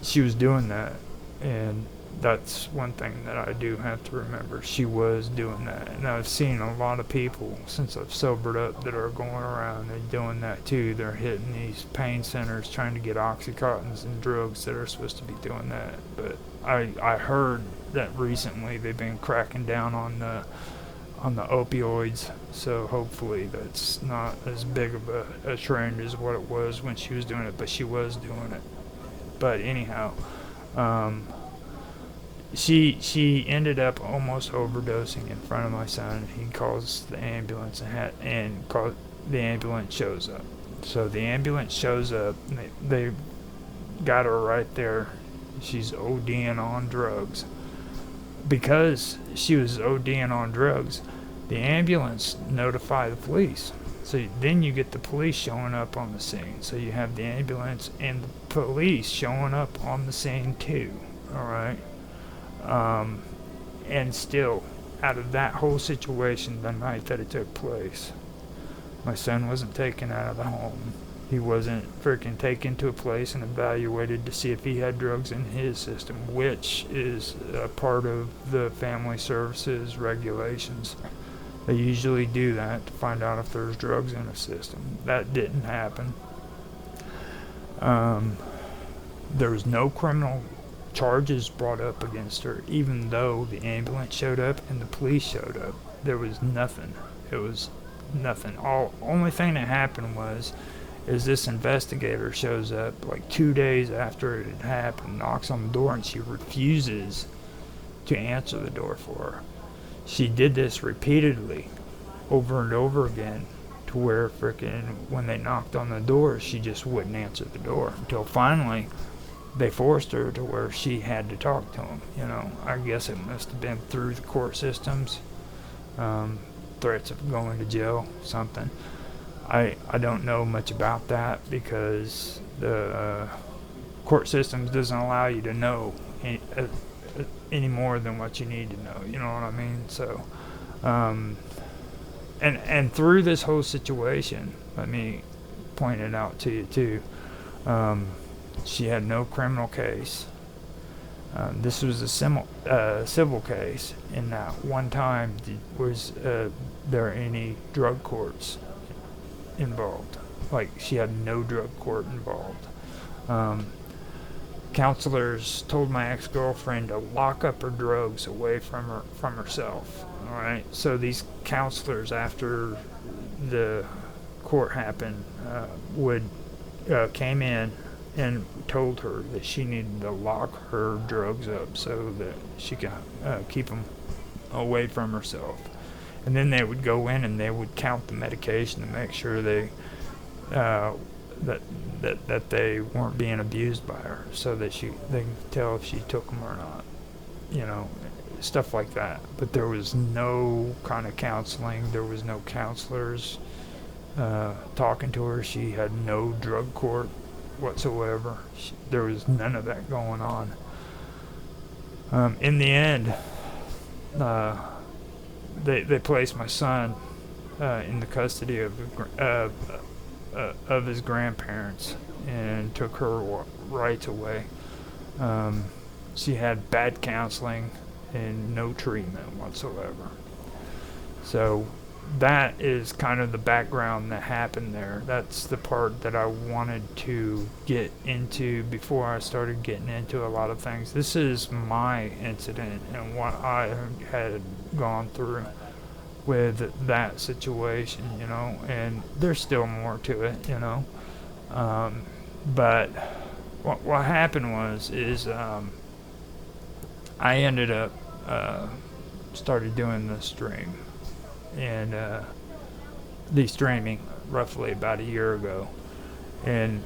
S1: She was doing that, and that's one thing that I do have to remember. She was doing that, and I've seen a lot of people since I've sobered up that are going around and doing that too. They're hitting these pain centers trying to get Oxycontins and drugs that are supposed to be doing that. But I heard that recently they've been cracking down on the opioids, so hopefully that's not as big of a trend as what it was when she was doing it, but she was doing it. But anyhow, she ended up almost overdosing in front of my son. He calls the ambulance the ambulance shows up. So the ambulance shows up, and they got her right there. She's ODing on drugs. Because she was ODing on drugs, the ambulance notified the police. So then you get the police showing up on the scene. So you have the ambulance and the police showing up on the scene too. All right. And still, out of that whole situation, the night that it took place, my son wasn't taken out of the home. He wasn't freaking taken to a place and evaluated to see if he had drugs in his system, which is a part of the family services regulations. They usually do that to find out if there's drugs in a system. That didn't happen. There was no criminal charges brought up against her, even though the ambulance showed up and the police showed up. There was nothing. It was nothing. Only thing that happened is this investigator shows up like 2 days after it had happened, knocks on the door, and she refuses to answer the door for her. She did this repeatedly, over and over again, to where frickin' when they knocked on the door, she just wouldn't answer the door until finally they forced her to where she had to talk to him. You know, I guess it must have been through the court systems, threats of going to jail, something. I don't know much about that because the court systems doesn't allow you to know any more than what you need to know. You know what I mean? So, and through this whole situation, let me point it out to you too. She had no criminal case. This was a civil case, and not one time was there any drug courts involved. Like, she had no drug court involved. Counselors told my ex-girlfriend to lock up her drugs away from herself. All right, so these counselors, after the court happened, came in and told her that she needed to lock her drugs up so that she could keep them away from herself. And then they would go in and they would count the medication to make sure they that they weren't being abused by her, so that they could tell if she took them or not. You know, stuff like that. But there was no kind of counseling. There was no counselors talking to her. She had no drug court whatsoever. There was none of that going on. In the end, they placed my son in the custody of his grandparents and took her rights away. She had bad counseling and no treatment whatsoever. So that is kind of the background that happened there. That's the part that I wanted to get into before I started getting into a lot of things. This is my incident and what I had gone through with that situation, you know, and there's still more to it, you know. But what happened is I ended up started doing the stream and the streaming roughly about a year ago, and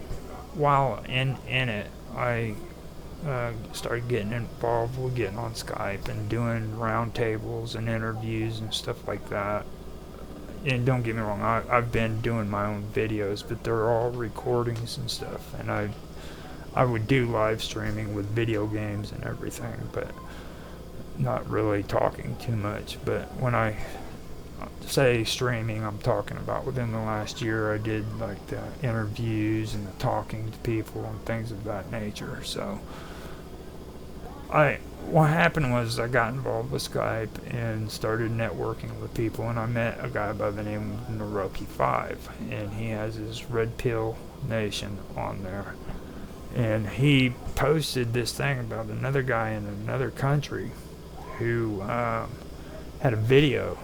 S1: while in it I started getting involved with getting on Skype and doing roundtables and interviews and stuff like that. And don't get me wrong, I've been doing my own videos, but they're all recordings and stuff, and I would do live streaming with video games and everything, but not really talking too much. But when I say streaming, I'm talking about within the last year I did like the interviews and the talking to people and things of that nature. So what happened was I got involved with Skype and started networking with people, and I met a guy by the name of Naroki5, and he has his Red Pill Nation on there, and he posted this thing about another guy in another country who had a video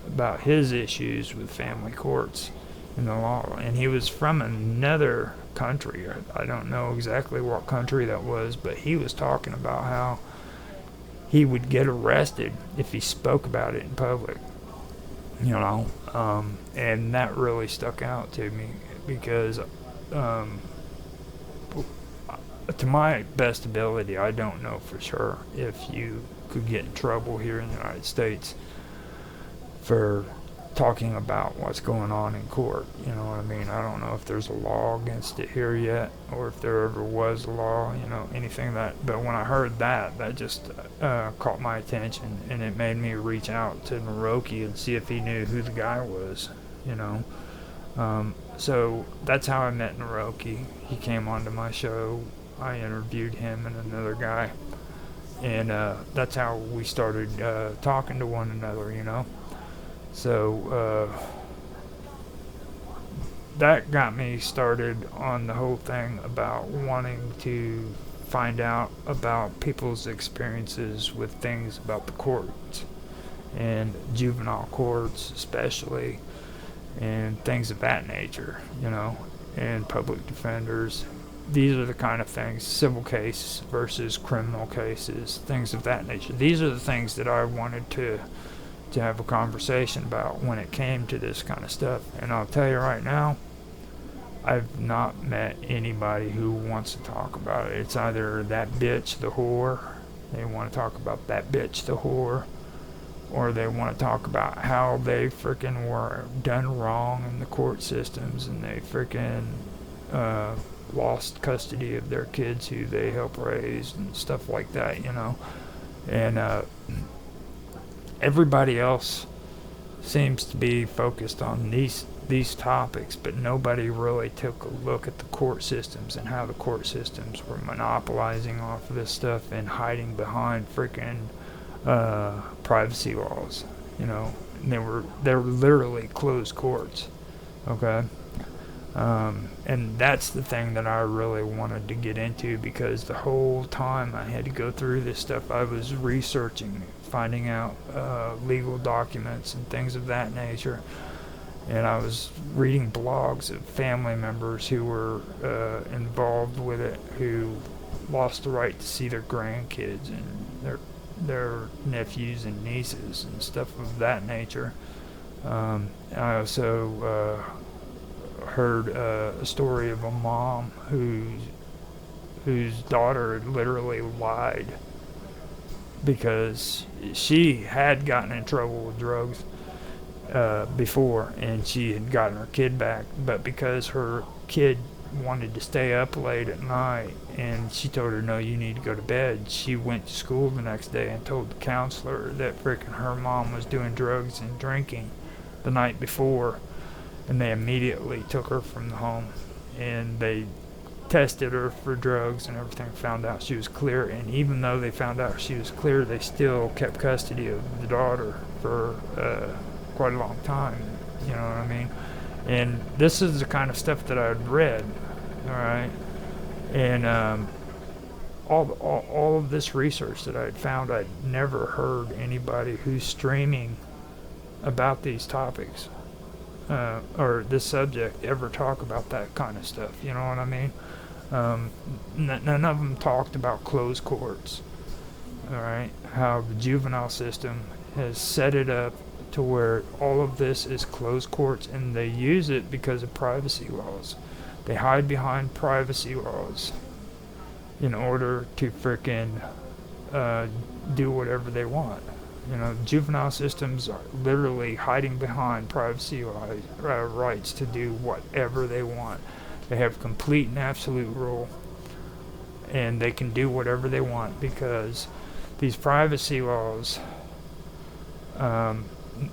S1: about his issues with family courts and the law, and he was from another country. I don't know exactly what country that was, but he was talking about how he would get arrested if he spoke about it in public, you know. And that really stuck out to me because to my best ability, I don't know for sure if you could get in trouble here in the United States for talking about what's going on in court. You know what I mean? I don't know if there's a law against it here yet, or if there ever was a law, anything that. But when I heard that, that just caught my attention, and it made me reach out to Naroki and see if he knew who the guy was, So that's how I met Naroki. He came onto my show. I interviewed him and another guy, and that's how we started talking to one another. So that got me started on the whole thing about wanting to find out about people's experiences with things about the courts and juvenile courts especially, and things of that nature, and public defenders. These are the kind of things, civil case versus criminal cases, things of that nature. These are the things that I wanted to have a conversation about when it came to this kind of stuff. And I'll tell you right now, I've not met anybody who wants to talk about it. It's either that bitch, the whore, they want to talk about that bitch, the whore, or they want to talk about how they freaking were done wrong in the court systems, and they freaking lost custody of their kids who they help raise and stuff like that, And everybody else seems to be focused on these topics, but nobody really took a look at the court systems and how the court systems were monopolizing off of this stuff and hiding behind freaking privacy laws. And they're literally closed courts. Okay. And that's the thing that I really wanted to get into, because the whole time I had to go through this stuff, I was researching, finding out legal documents and things of that nature. And I was reading blogs of family members who were involved with it, who lost the right to see their grandkids and their nephews and nieces and stuff of that nature. I also heard a story of a mom whose daughter had literally lied because she had gotten in trouble with drugs before, and she had gotten her kid back, but because her kid wanted to stay up late at night and she told her, no, you need to go to bed, she went to school the next day and told the counselor that frickin' her mom was doing drugs and drinking the night before, and they immediately took her from the home, and they tested her for drugs and everything, found out she was clear. And even though they found out she was clear, they still kept custody of the daughter for quite a long time. You know what I mean? And this is the kind of stuff that I'd read, all right? And all of this research that I'd found, I'd never heard anybody who's streaming about these topics or this subject ever talk about that kind of stuff. You know what I mean? None of them talked about closed courts, all right? How the juvenile system has set it up to where all of this is closed courts, and they use it because of privacy laws. They hide behind privacy laws in order to frickin' do whatever they want. You know, juvenile systems are literally hiding behind privacy rights to do whatever they want. They have complete and absolute rule, and they can do whatever they want because these privacy laws,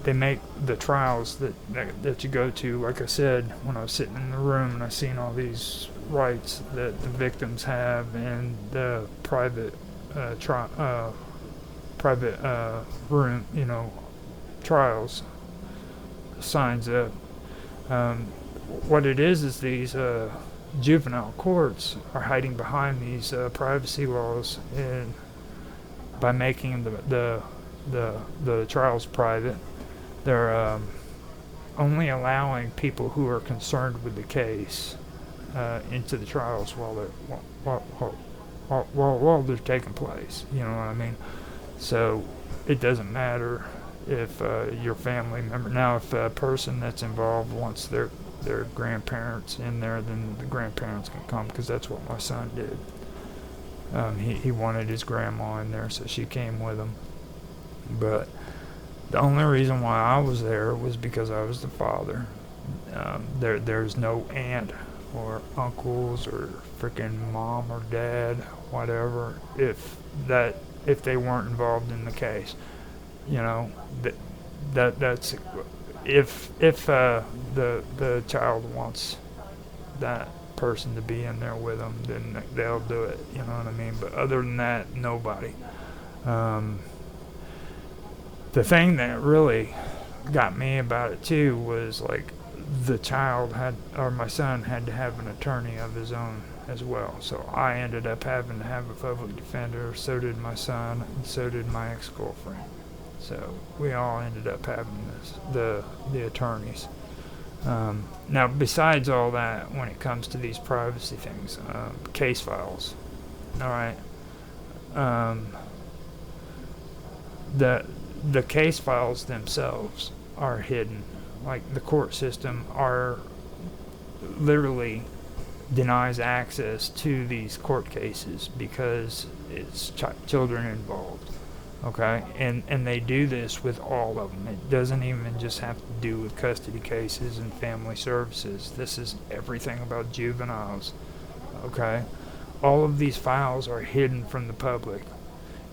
S1: they make the trials that you go to, like I said, when I was sitting in the room and I seen all these rights that the victims have and the private room, trials, signs up. What it is these juvenile courts are hiding behind these privacy laws, and by making the trials private, they're only allowing people who are concerned with the case into the trials while they're taking place. You know what I mean? So it doesn't matter if your family member. Now, if a person that's involved wants their grandparents in there, then the grandparents can come, because that's what my son did. He wanted his grandma in there, so she came with him. But the only reason why I was there was because I was the father. There's no aunt or uncles or freaking mom or dad, whatever, if they weren't involved in the case. You know, that's if the child wants that person to be in there with them, then they'll do it. You know what I mean? But other than that, nobody. The thing that really got me about it too was like my son had to have an attorney of his own as well. So I ended up having to have a public defender. So did my son, and so did my ex-girlfriend. So we all ended up having the attorneys. Now, besides all that, when it comes to these privacy things, case files, all right, the case files themselves are hidden. Like the court system literally denies access to these court cases because it's children involved. Okay, and they do this with all of them. It doesn't even just have to do with custody cases and family services. This is everything about juveniles. Okay, all of these files are hidden from the public,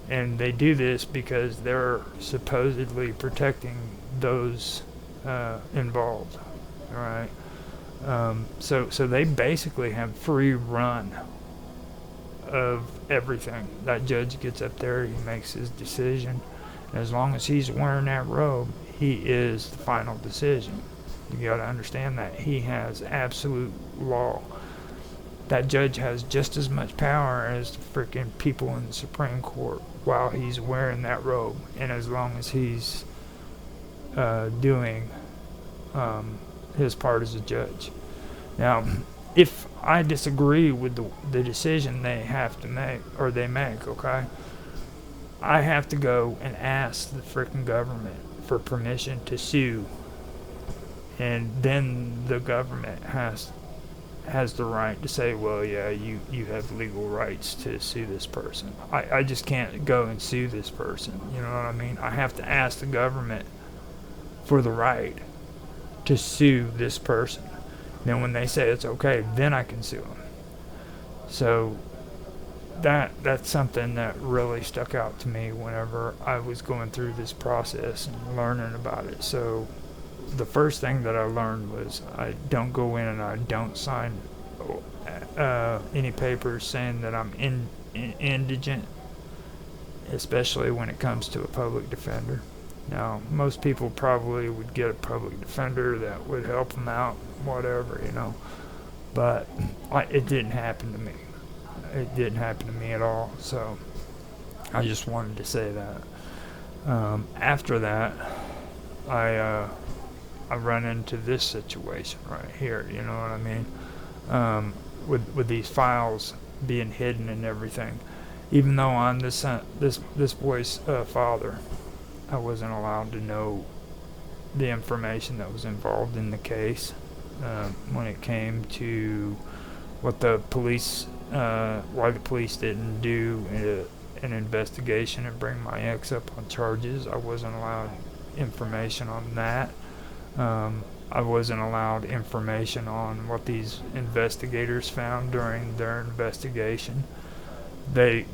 S1: and they do this because they're supposedly protecting those involved. All right, so they basically have free run of everything. That judge gets up there, he makes his decision. As long as he's wearing that robe, he is the final decision. You got to understand that he has absolute law. That judge has just as much power as the freaking people in the Supreme Court while he's wearing that robe, and as long as he's doing his part as a judge. Now, if I disagree with the decision they have to make, or they make, okay, I have to go and ask the freaking government for permission to sue, and then the government has the right to say, well, yeah, you have legal rights to sue this person. I just can't go and sue this person, you know what I mean? I have to ask the government for the right to sue this person. Then when they say it's okay, then I can sue them. So that's something that really stuck out to me whenever I was going through this process and learning about it. So the first thing that I learned was I don't go in and I don't sign any papers saying that I'm indigent, especially when it comes to a public defender. Now, most people probably would get a public defender that would help them out, whatever, you know. But it didn't happen to me. It didn't happen to me at all. So I just wanted to say that. After that, I run into this situation right here. You know what I mean? With these files being hidden and everything. Even though I'm this boy's father, I wasn't allowed to know the information that was involved in the case. When it came to what the police, why the police didn't do an investigation and bring my ex up on charges, I wasn't allowed information on that. I wasn't allowed information on what these investigators found during their investigation. They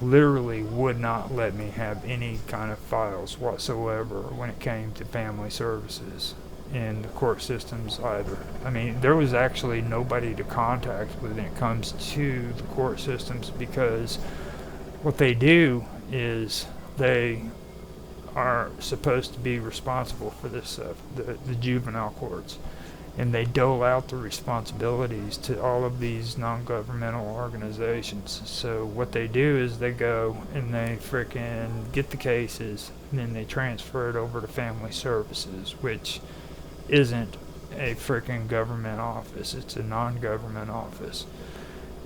S1: literally would not let me have any kind of files whatsoever when it came to family services in the court systems either. I mean, there was actually nobody to contact when it comes to the court systems, because what they do is they are supposed to be responsible for this stuff, the juvenile courts, and they dole out the responsibilities to all of these non-governmental organizations. So what they do is they go and they frickin' get the cases, and then they transfer it over to family services, which isn't a frickin' government office. It's a non-government office.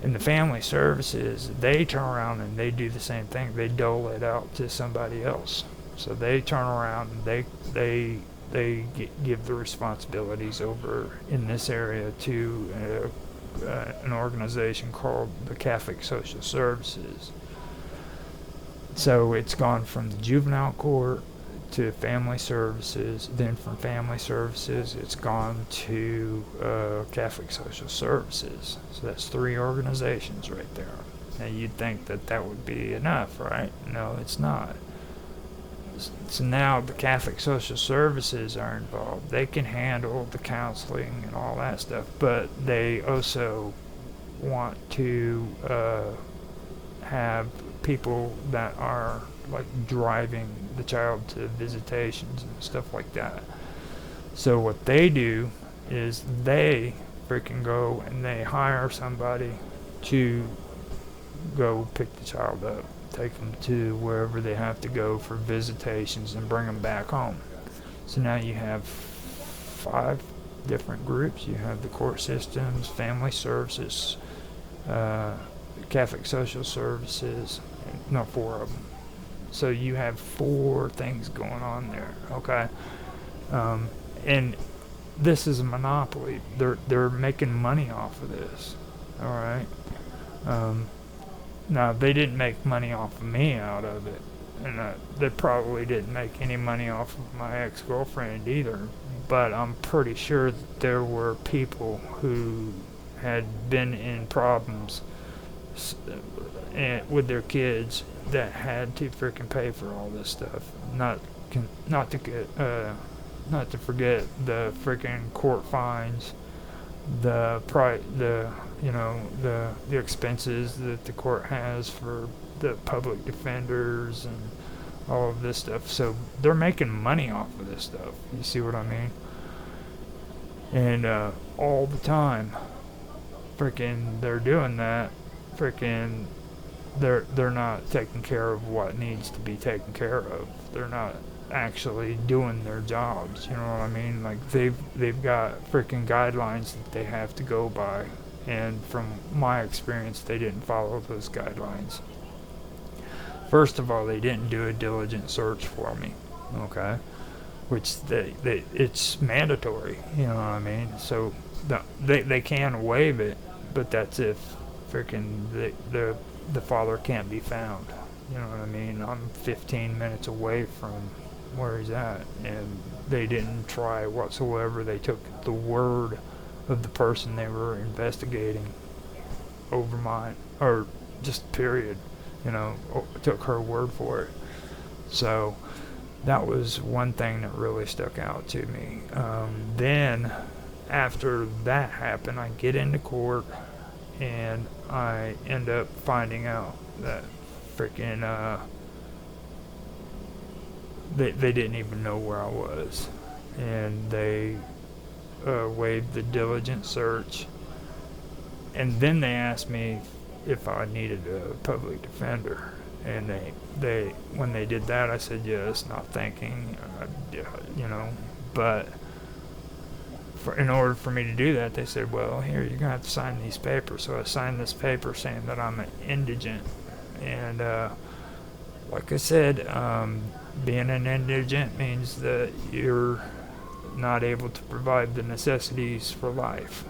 S1: And the family services, they turn around and they do the same thing. They dole it out to somebody else. So they turn around and they give the responsibilities over in this area to an organization called the Catholic Social Services. So it's gone from the juvenile court to family services. Then from family services, it's gone to Catholic Social Services. So that's 3 organizations right there. Now you'd think that that would be enough, right? No, it's not. So now the Catholic Social Services are involved. They can handle the counseling and all that stuff, but they also want to have people that are like driving the child to visitations and stuff like that. So what they do is they freaking go and they hire somebody to go pick the child up, take them to wherever they have to go for visitations, and bring them back home. So now you have 5 different groups. You have the court systems, family services, Catholic Social Services, no, 4 of them. So you have 4 things going on there, okay? And this is a monopoly. They're making money off of this, all right? Now, they didn't make money off of me out of it, and they probably didn't make any money off of my ex-girlfriend either, but I'm pretty sure that there were people who had been in problems with their kids that had to freaking pay for all this stuff. Not to forget the freaking court fines, the expenses that the court has for the public defenders and all of this stuff. So they're making money off of this stuff. You see what I mean? And all the time, freaking, they're doing that. Freaking, they're not taking care of what needs to be taken care of. They're not actually doing their jobs. You know what I mean? Like they've got freaking guidelines that they have to go by, and from my experience, they didn't follow those guidelines. First of all, they didn't do a diligent search for me, okay? Which it's mandatory. You know what I mean? So they can waive it, but that's if freaking the father can't be found. You know what I mean? I'm 15 minutes away from where he's at, and they didn't try whatsoever. They took the word of the person they were investigating over mine, or just period, took her word for it. So that was one thing that really stuck out to me. Then after that happened, I get into court, and I end up finding out that freaking they didn't even know where I was, and they waived the diligent search. And then they asked me if I needed a public defender, and they when they did that, I said yes, not thinking, but in order for me to do that, they said, well, here, you're gonna have to sign these papers. So I signed this paper saying that I'm an indigent, and like I said, being an indigent means that you're not able to provide the necessities for life.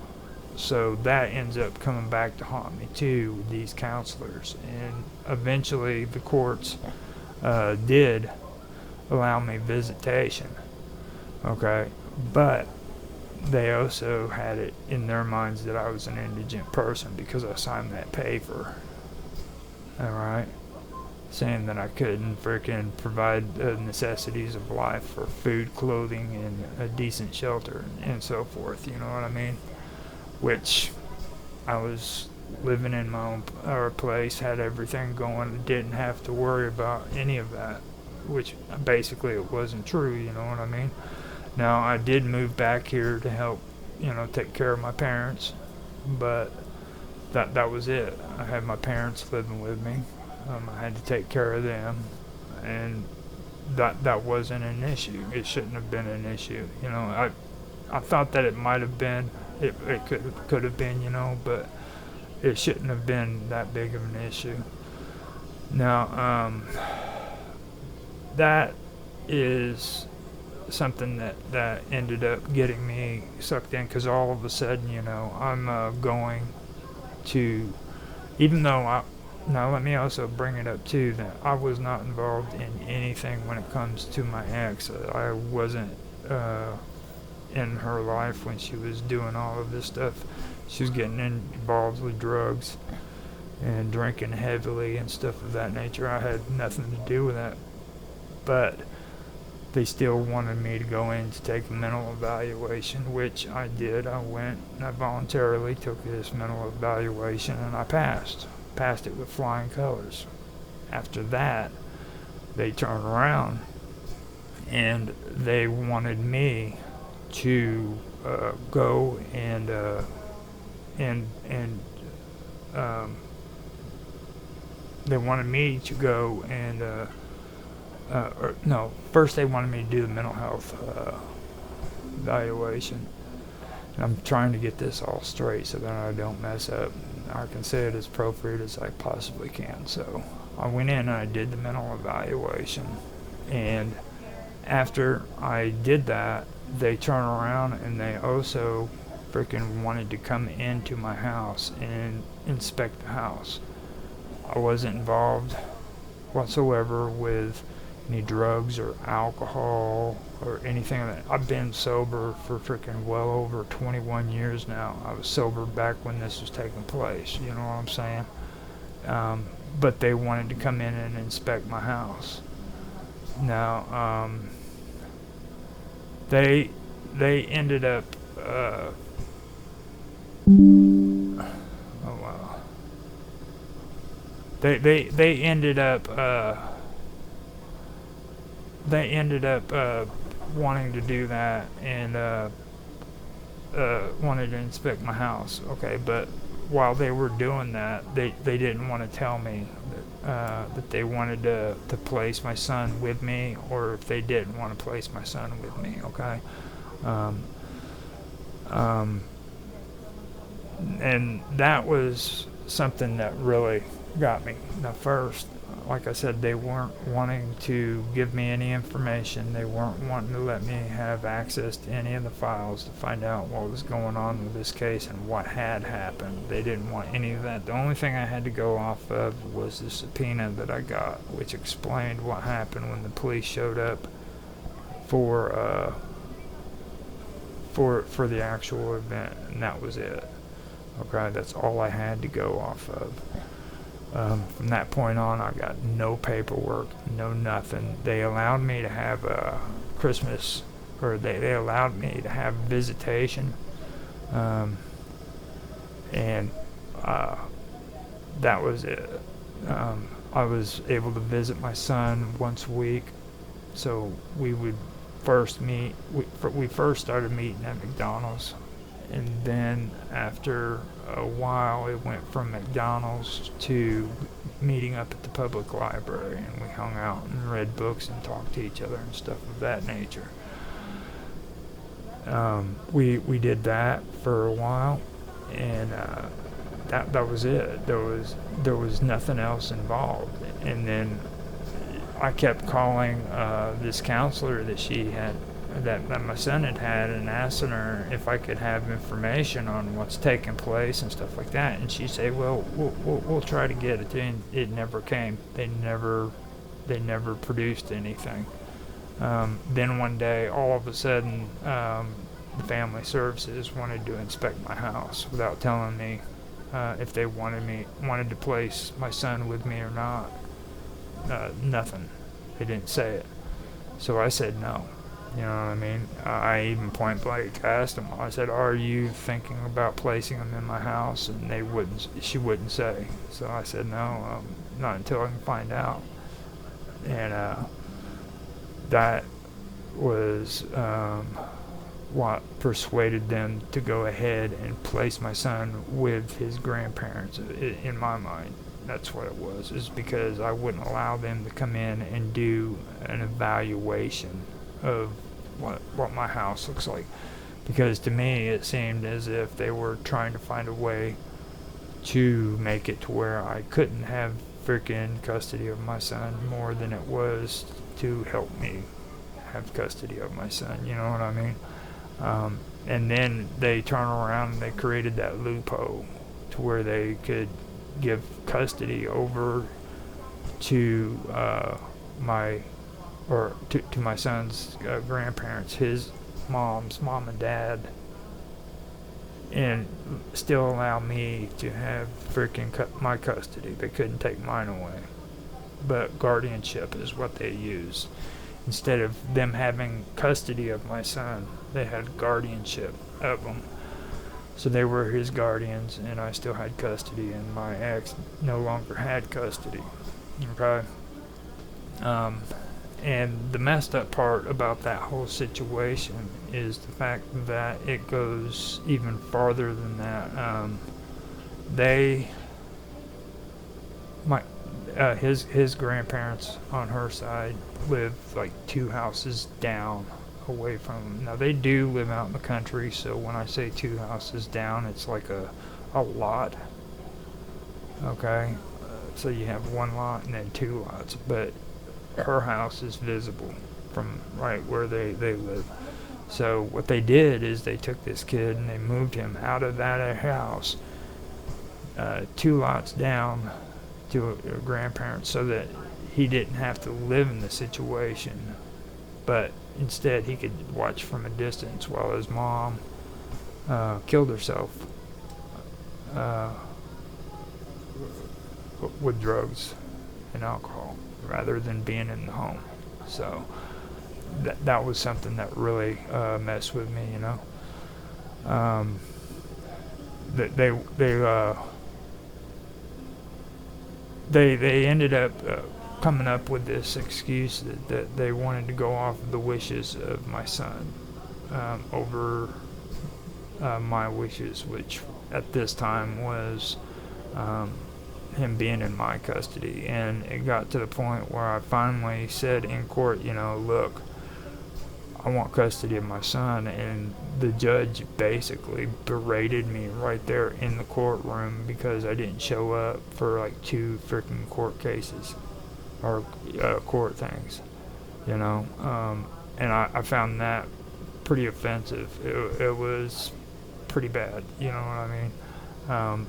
S1: So that ends up coming back to haunt me too with these counselors. And eventually the courts did allow me visitation, okay? But they also had it in their minds that I was an indigent person because I signed that paper, alright? Saying that I couldn't freaking provide the necessities of life for food, clothing, and a decent shelter, and so forth, you know what I mean? Which I was living in my own place, had everything going, didn't have to worry about any of that, which basically it wasn't true, you know what I mean? Now, I did move back here to help, take care of my parents, but that was it. I had my parents living with me. I had to take care of them, and that wasn't an issue. It shouldn't have been an issue. I thought that it might have been. It could have been, but it shouldn't have been that big of an issue. Now, that is something that ended up getting me sucked in, because all of a sudden, I'm going to, even though now let me also bring it up too that I was not involved in anything when it comes to my ex. I wasn't in her life when she was doing all of this stuff. She was getting involved with drugs and drinking heavily and stuff of that nature. I had nothing to do with that. But they still wanted me to go in to take a mental evaluation, which I did. I went and I voluntarily took this mental evaluation, and I passed it with flying colors. After that, they turned around and they wanted me to go and they wanted me to go and first they wanted me to do the mental health evaluation. And I'm trying to get this all straight so that I don't mess up. I can say it as appropriate as I possibly can. So I went in and I did the mental evaluation, and after I did that, they turned around and they also freaking wanted to come into my house and inspect the house. I wasn't involved whatsoever with any drugs or alcohol or anything like that. I've been sober for freaking well over 21 years now. I was sober back when this was taking place, you know what I'm saying? But they wanted to come in and inspect my house. Now, they ended up, oh wow. They ended up wanting to do that and wanted to inspect my house. Okay, but while they were doing that, they didn't want to tell me that they wanted to place my son with me, or if they didn't want to place my son with me. Okay, and that was something that really got me. Now, first, like I said, they weren't wanting to give me any information. They weren't wanting to let me have access to any of the files to find out what was going on with this case and what had happened. They didn't want any of that. The only thing I had to go off of was the subpoena that I got, which explained what happened when the police showed up for the actual event, and that was it. Okay, that's all I had to go off of. From that point on, I got no paperwork, no nothing. They allowed me to have Christmas, or they allowed me to have visitation, and that was it. I was able to visit my son once a week, so we would first meet. We first started meeting at McDonald's, and then after a while it went from McDonald's to meeting up at the public library, and we hung out and read books and talked to each other and stuff of that nature. We did that for a while, and that was it. There was nothing else involved. And then I kept calling this counselor that she had, that my son had, and asking her if I could have information on what's taking place and stuff like that. And she'd say, "Well, we'll try to get it." And it never came. They never produced anything. Then one day, all of a sudden, the family services wanted to inspect my house without telling me if they wanted to place my son with me or not. Nothing. They didn't say it. So I said no. You know what I mean? I even point blank asked them. I said, "Are you thinking about placing him in my house?" And she wouldn't say. So I said, "No, not until I can find out." And that was what persuaded them to go ahead and place my son with his grandparents. In my mind, that's what it was. Is because I wouldn't allow them to come in and do an evaluation of what my house looks like, because to me it seemed as if they were trying to find a way to make it to where I couldn't have freaking custody of my son more than it was to help me have custody of my son. You know what I mean? And then they turn around and they created that loophole to where they could give custody over to to my son's grandparents, his mom and dad, and still allow me to have freaking my custody. They couldn't take mine away, but guardianship is what they used. Instead of them having custody of my son, they had guardianship of him. So they were his guardians, and I still had custody, and my ex no longer had custody. Okay? And the messed up part about that whole situation is the fact that it goes even farther than that. His grandparents on her side live like 2 houses down away from him. Now they do live out in the country, so when I say 2 houses down, it's like a lot. Okay, so you have 1 lot and then 2 lots, but her house is visible from right where they live. So what they did is they took this kid and they moved him out of that house 2 lots down to a grandparent, so that he didn't have to live in the situation, but instead he could watch from a distance while his mom killed herself with drugs and alcohol rather than being in the home. So that was something that really messed with me, you know. They ended up coming up with this excuse that they wanted to go off of the wishes of my son over my wishes, which at this time was him being in my custody. And it got to the point where I finally said in court, you know, look, I want custody of my son, and the judge basically berated me right there in the courtroom because I didn't show up for like 2 freaking court cases or court things, you know. And I found that pretty offensive. It was pretty bad, you know what I mean.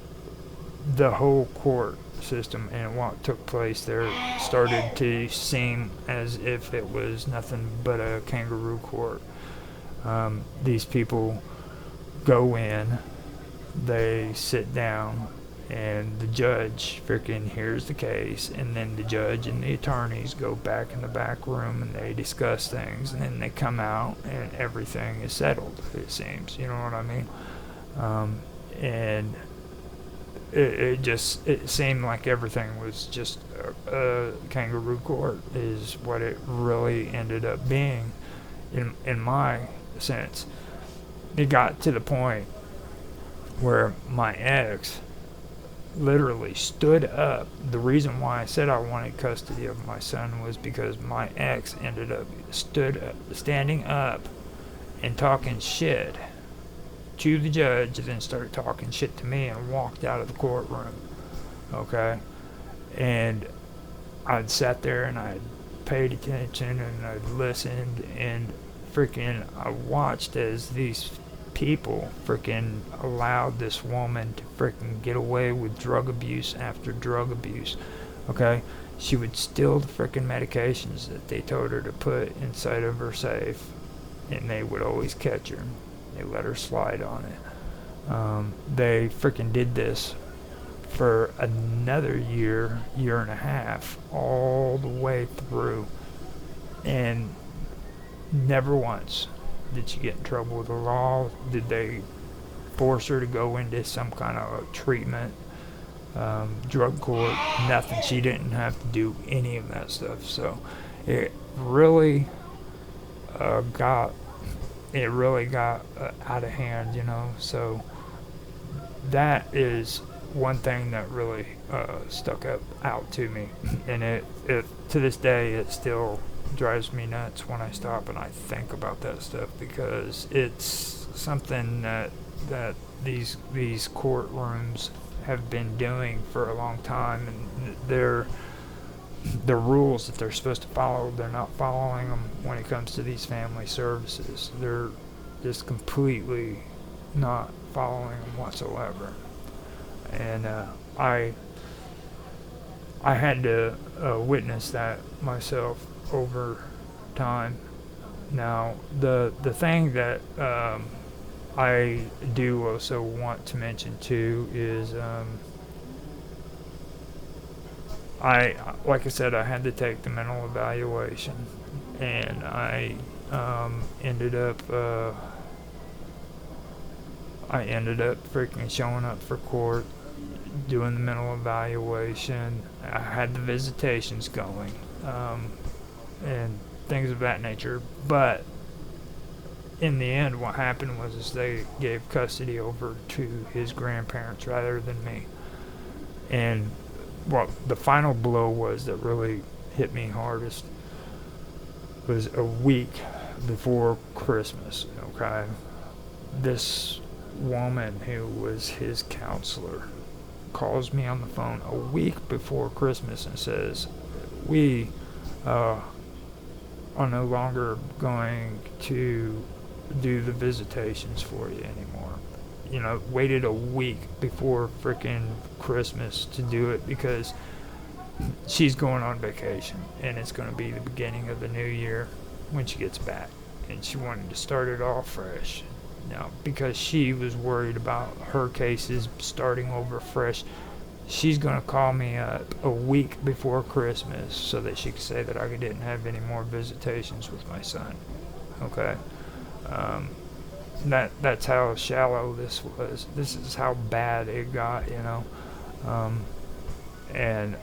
S1: The whole court system and what took place there started to seem as if it was nothing but a kangaroo court. These people go in, they sit down, and the judge freaking hears the case, and then the judge and the attorneys go back in the back room and they discuss things, and then they come out and everything is settled, it seems, you know what I mean. And it seemed like everything was just a kangaroo court is what it really ended up being in my sense. It got to the point where my ex literally stood up. The reason why I said I wanted custody of my son was because my ex ended up standing up and talking shit to the judge, and then started talking shit to me and walked out of the courtroom. Okay? And I'd sat there and I'd paid attention and I'd listened, and freaking I watched as these people freaking allowed this woman to freaking get away with drug abuse after drug abuse. Okay? She would steal the freaking medications that they told her to put inside of her safe, and they would always catch her. They let her slide on it. They freaking did this for another year and a half, all the way through. And never once did she get in trouble with the law. Did they force her to go into some kind of treatment, drug court? Nothing. She didn't have to do any of that stuff. So it really got out of hand, you know. So that is one thing that really stuck out to me, and it to this day it still drives me nuts when I stop and I think about that stuff, because it's something that these courtrooms have been doing for a long time, and they're the rules that they're supposed to follow, they're not following them when it comes to these family services. They're just completely not following them whatsoever. And I had to witness that myself over time. Now, the thing that I do also want to mention too is like I said, I had to take the mental evaluation, and I ended up freaking showing up for court, doing the mental evaluation. I had the visitations going, and things of that nature. But in the end, what happened was is they gave custody over to his grandparents rather than me. And well, the final blow was that really hit me hardest was a week before Christmas. Okay, this woman who was his counselor calls me on the phone a week before Christmas and says, we are no longer going to do the visitations for you anymore. You know, waited a week before frickin' Christmas to do it because she's going on vacation, and it's going to be the beginning of the new year when she gets back, and she wanted to start it all fresh. Now, because she was worried about her cases starting over fresh, she's going to call me up a week before Christmas so that she could say that I didn't have any more visitations with my son. Okay? That's how shallow this was. This is how bad it got, you know. And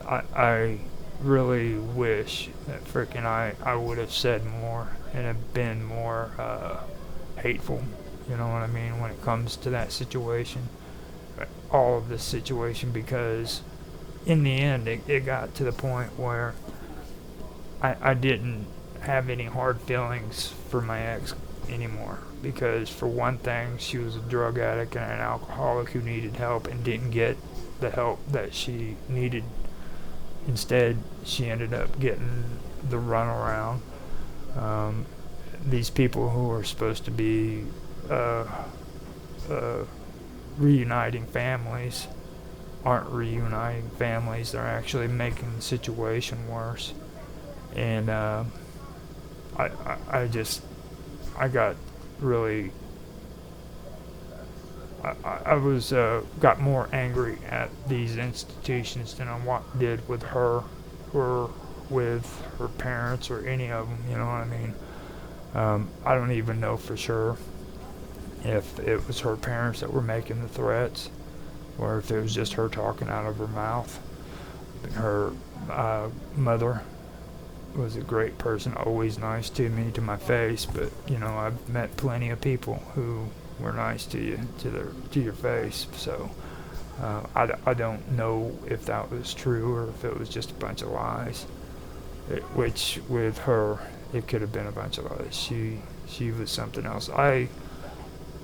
S1: I really wish that frickin' I would have said more and have been more hateful, you know what I mean, when it comes to that situation, all of this situation, because in the end it got to the point where I didn't have any hard feelings for my ex anymore, because for one thing, she was a drug addict and an alcoholic who needed help and didn't get the help that she needed. Instead, she ended up getting the runaround. These people who are supposed to be reuniting families aren't reuniting families. They're actually making the situation worse. And I got really, I was got more angry at these institutions than I did with her or with her parents or any of them, you know what I mean? I don't even know for sure if it was her parents that were making the threats or if it was just her talking out of her mouth. Her mother was a great person, always nice to me to my face, but you know, I've met plenty of people who were nice to you to your face, so I don't know if that was true or if it was just a bunch of lies, which with her it could have been a bunch of lies. She was something else. I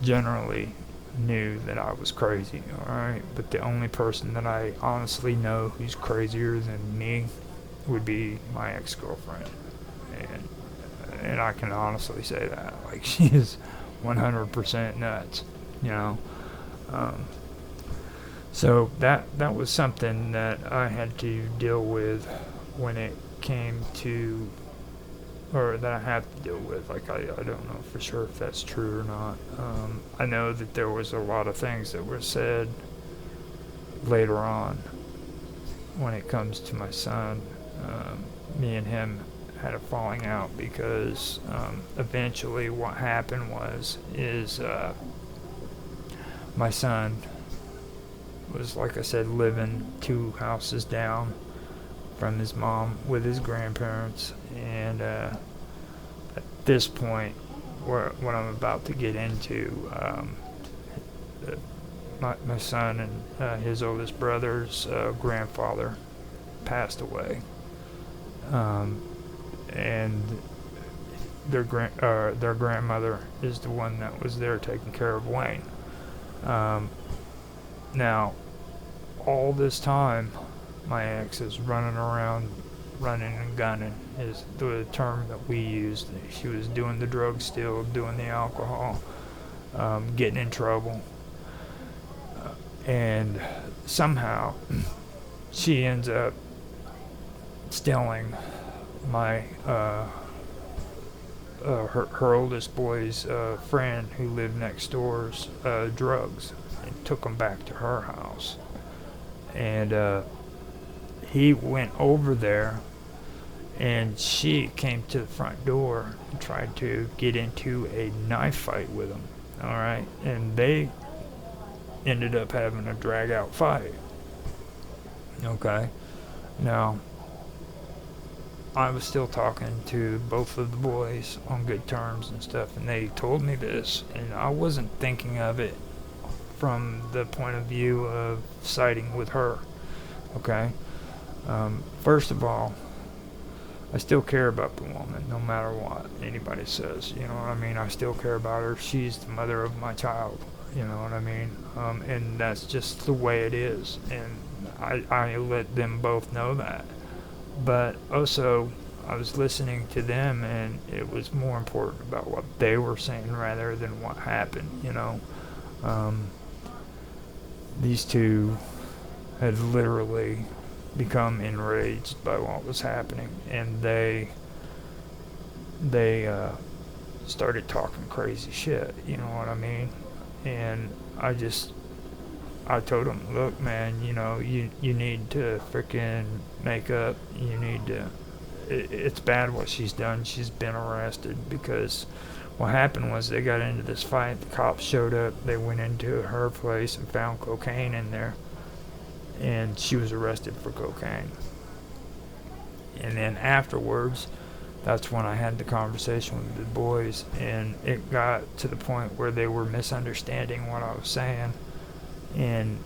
S1: generally knew that I was crazy, alright, but the only person that I honestly know who's crazier than me would be my ex-girlfriend, and I can honestly say that, like, she is 100% nuts, you know. So that was something that I had to deal with when it came to, or that I have to deal with. Like, I don't know for sure if that's true or not. I know that there was a lot of things that were said later on when it comes to my son. Me and him had a falling out because eventually what happened is my son was, like I said, living 2 houses down from his mom with his grandparents, and at this point, what I'm about to get into, my son and his oldest brother's grandfather passed away, and their grandmother is the one that was there taking care of Wayne. Now, all this time, my ex is running around, running and gunning is the term that we used. She was doing the drugs still, doing the alcohol, getting in trouble, and somehow she ends up stealing my her oldest boy's friend who lived next door's drugs, and took them back to her house. And he went over there, and she came to the front door and tried to get into a knife fight with him. All right, and they ended up having a drag out fight. Okay, now I was still talking to both of the boys on good terms and stuff, and they told me this, and I wasn't thinking of it from the point of view of siding with her. Okay, first of all, I still care about the woman, no matter what anybody says. You know what I mean? I still care about her. She's the mother of my child. You know what I mean? And that's just the way it is. And I let them both know that. But also, I was listening to them, and it was more important about what they were saying rather than what happened. You know, these two had literally become enraged by what was happening, and they started talking crazy shit. You know what I mean? And I told him, look, man, you know, you need to freaking make up. You need to. It's bad what she's done. She's been arrested because what happened was they got into this fight. The cops showed up. They went into her place and found cocaine in there, and she was arrested for cocaine. And then afterwards, that's when I had the conversation with the boys, and it got to the point where they were misunderstanding what I was saying, and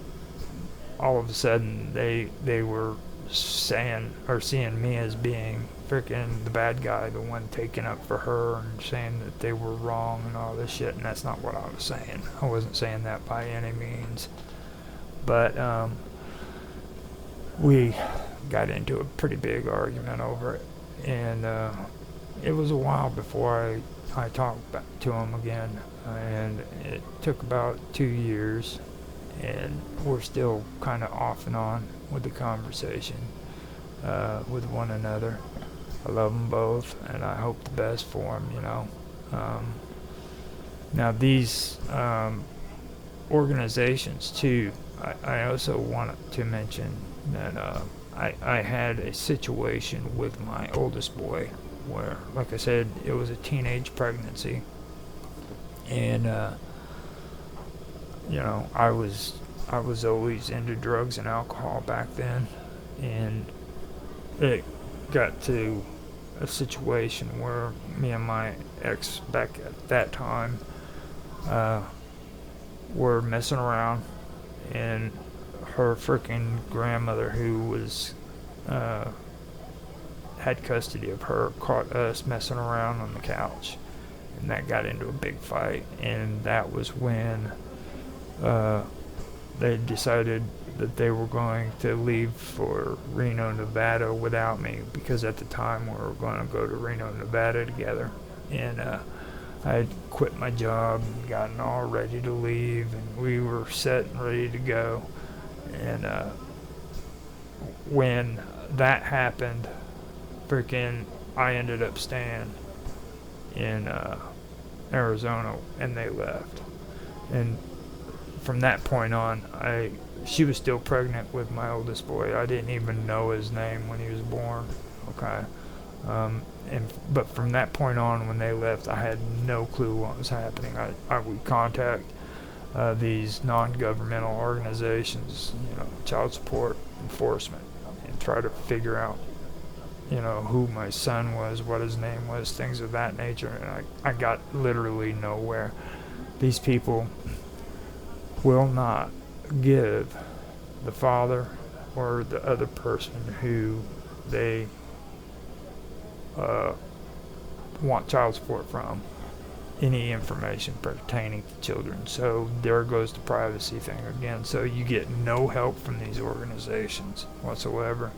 S1: all of a sudden they were saying or seeing me as being freaking the bad guy, the one taking up for her and saying that they were wrong and all this shit, and that's not what I was saying. I wasn't saying that by any means. But we got into a pretty big argument over it, and it was a while before I talked back to him again, and it took about 2 years, and we're still kind of off and on with the conversation with one another. I love them both, and I hope the best for them, you know. Now these organizations too, I also wanted to mention that I had a situation with my oldest boy where, like I said, it was a teenage pregnancy, and you know, I was always into drugs and alcohol back then, and it got to a situation where me and my ex back at that time were messing around, and her freaking grandmother, who was had custody of her, caught us messing around on the couch, and that got into a big fight. And that was when they decided that they were going to leave for Reno, Nevada without me, because at the time we were going to go to Reno, Nevada together. And I had quit my job and gotten all ready to leave, and we were set and ready to go. And when that happened, freaking, I ended up staying in Arizona, and they left. And from that point on, she was still pregnant with my oldest boy. I didn't even know his name when he was born. Okay. But from that point on, when they left, I had no clue what was happening. I would contact these non-governmental organizations, you know, child support enforcement, and try to figure out, you know, who my son was, what his name was, things of that nature. And I got literally nowhere. These people will not give the father or the other person who they want child support from any information pertaining to children. So there goes the privacy thing again. So you get no help from these organizations whatsoever.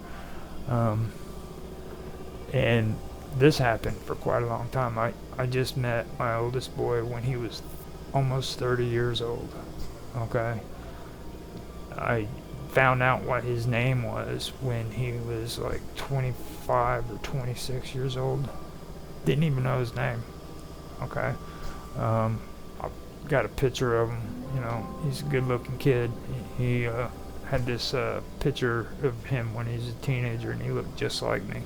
S1: And this happened for quite a long time. I just met my oldest boy when he was almost 30 years old. Okay. I found out what his name was when he was like 25 or 26 years old. Didn't even know his name. Okay. I got a picture of him. You know, he's a good-looking kid. He had this picture of him when he was a teenager, and he looked just like me.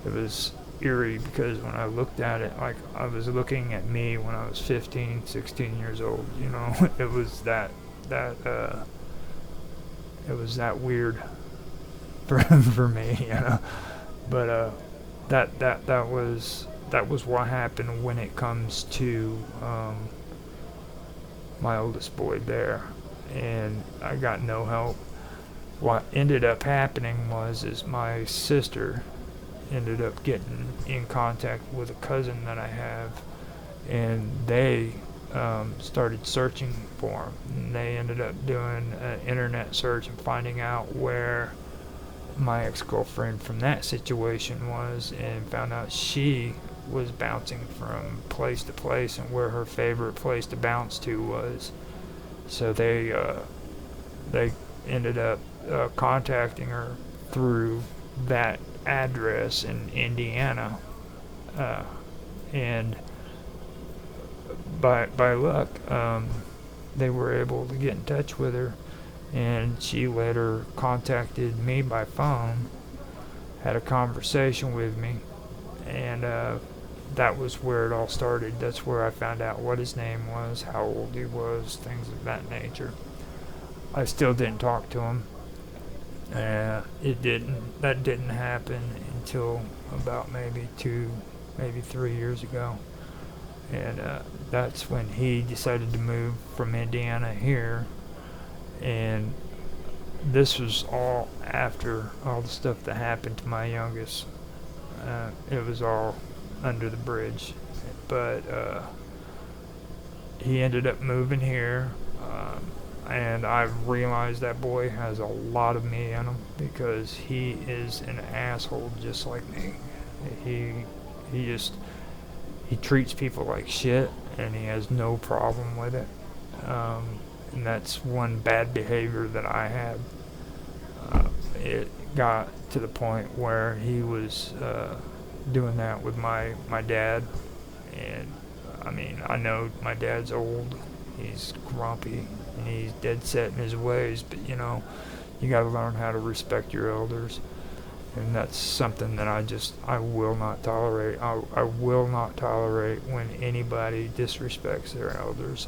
S1: It was eerie because when I looked at it, like I was looking at me when I was 15, 16 years old. You know, it was that weird for me. You know, but that was what happened when it comes to my oldest boy there, and I got no help. What ended up happening is my sister ended up getting in contact with a cousin that I have, and they started searching for him. And they ended up doing an internet search and finding out where my ex-girlfriend from that situation was, and found out she was bouncing from place to place and where her favorite place to bounce to was. So they ended up contacting her through that address in Indiana, and by luck they were able to get in touch with her, and she later contacted me by phone, had a conversation with me, and that was where it all started. That's where I found out what his name was, how old he was, things of that nature. I still didn't talk to him. That didn't happen until about maybe 3 years ago. And that's when he decided to move from Indiana here. And this was all after all the stuff that happened to my youngest. It was all under the bridge. But he ended up moving here. And I've realized that boy has a lot of me in him, because he is an asshole just like me. He treats people like shit, and he has no problem with it. And that's one bad behavior that I had. It got to the point where he was doing that with my dad. And I mean, I know my dad's old, he's grumpy, and he's dead set in his ways, but you know, you gotta learn how to respect your elders. And that's something that I will not tolerate. I will not tolerate when anybody disrespects their elders.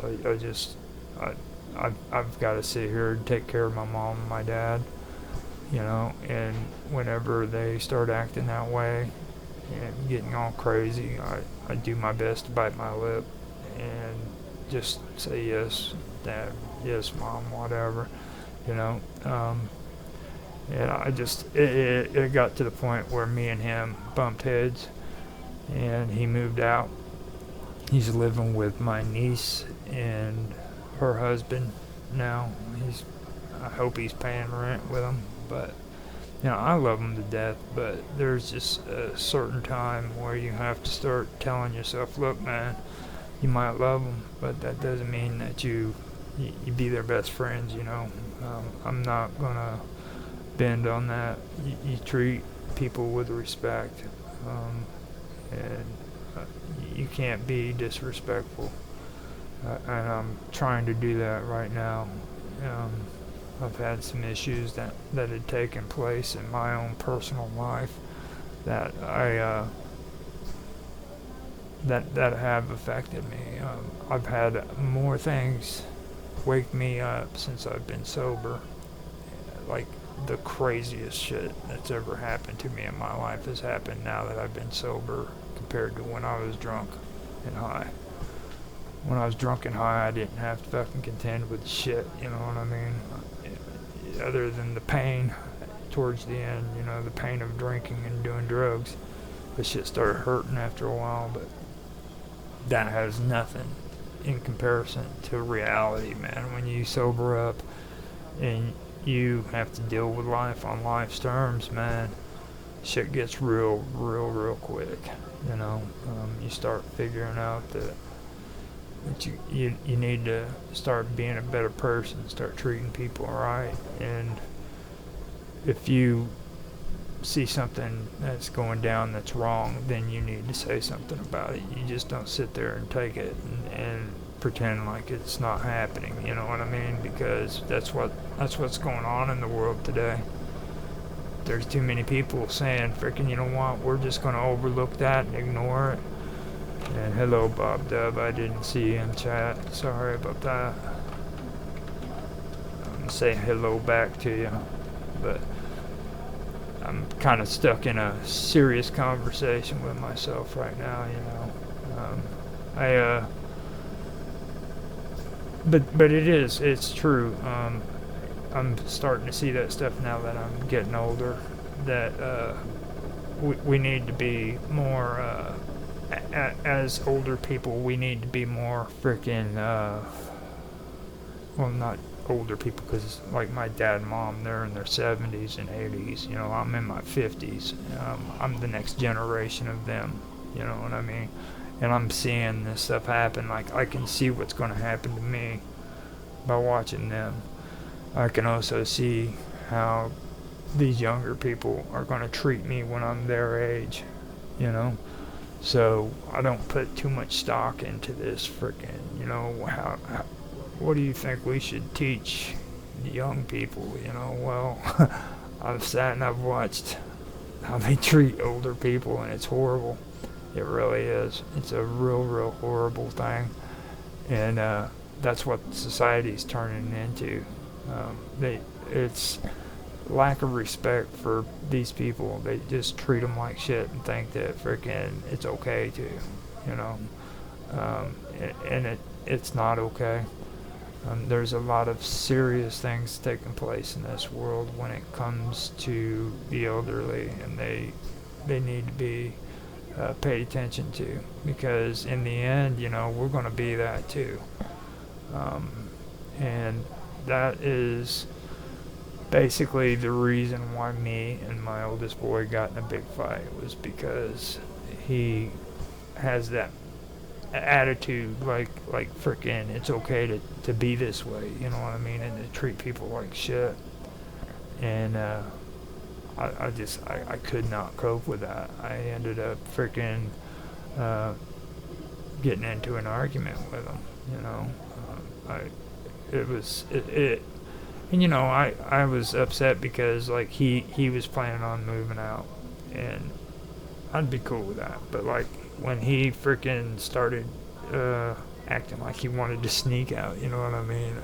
S1: I've got to sit here and take care of my mom and my dad, you know, and whenever they start acting that way and getting all crazy, I do my best to bite my lip and just say yes, Dad, yes, Mom, whatever, you know. And it got to the point where me and him bumped heads, and he moved out. He's living with my niece and her husband now. I hope he's paying rent with them, but you know, I love him to death, but there's just a certain time where you have to start telling yourself, look, man, you might love them, but that doesn't mean that you be their best friends, you know. I'm not gonna bend on that. You treat people with respect, and you can't be disrespectful, and I'm trying to do that right now. I've had some issues that had taken place in my own personal life that that have affected me. I've had more things wake me up since I've been sober. Like, the craziest shit that's ever happened to me in my life has happened now that I've been sober, compared to when I was drunk and high. When I was drunk and high, I didn't have to fucking contend with shit, you know what I mean? Other than the pain towards the end, you know, the pain of drinking and doing drugs. The shit started hurting after a while, but that has nothing in comparison to reality, man. When you sober up and you have to deal with life on life's terms, man, shit gets real quick. You start figuring out that you need to start being a better person, start treating people right, and if you see something that's going down that's wrong, then you need to say something about it. You just don't sit there and take it and pretend like it's not happening. You know what I mean? Because that's what's going on in the world today. There's too many people saying, "Freaking, you know what? We're just going to overlook that and ignore it." And hello, Bob Dub. I didn't see you in chat. Sorry about that. I'm gonna say hello back to you, but I'm kind of stuck in a serious conversation with myself right now, but it's true. I'm starting to see that stuff now that I'm getting older, that we need to be more, as older people, we need to be more freaking, well, not older people, because like my dad and mom, they're in their 70s and 80s. I'm in my 50s. I'm the next generation of them. You know what I mean? And I'm seeing this stuff happen. Like, I can see what's going to happen to me by watching them. I can also see how these younger people are going to treat me when I'm their age. So I don't put too much stock into this freaking, what do you think we should teach young people? Well, I've sat and I've watched how they treat older people, and it's horrible. It really is. It's a real horrible thing, and that's what society's turning into. It's lack of respect for these people. They just treat them like shit and think that freaking it's okay to, and it's not okay. There's a lot of serious things taking place in this world when it comes to the elderly, and they need to be paid attention to, because in the end, we're going to be that too. And that is basically the reason why me and my oldest boy got in a big fight, was because he has that attitude, like frickin' it's okay to be this way, you know what I mean, and to treat people like shit. And I could not cope with that. I ended up frickin' getting into an argument with him, I was upset because like he was planning on moving out, and I'd be cool with that, but like when he freaking started acting like he wanted to sneak out, you know what I mean,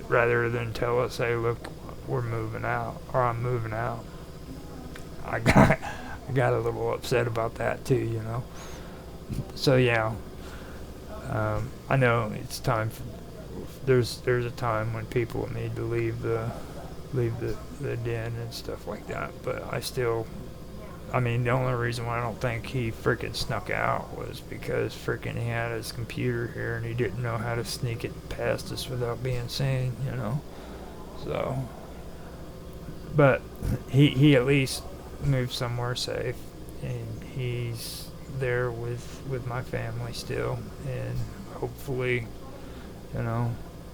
S1: rather than tell us, hey, look, we're moving out, or I'm moving out, I got a little upset about that too, So yeah, I know it's time for, there's a time when people need to leave the den and stuff like that, but the only reason why I don't think he freaking snuck out was because freaking he had his computer here and he didn't know how to sneak it past us without being seen, So, but he at least moved somewhere safe, and he's there with my family still, and hopefully,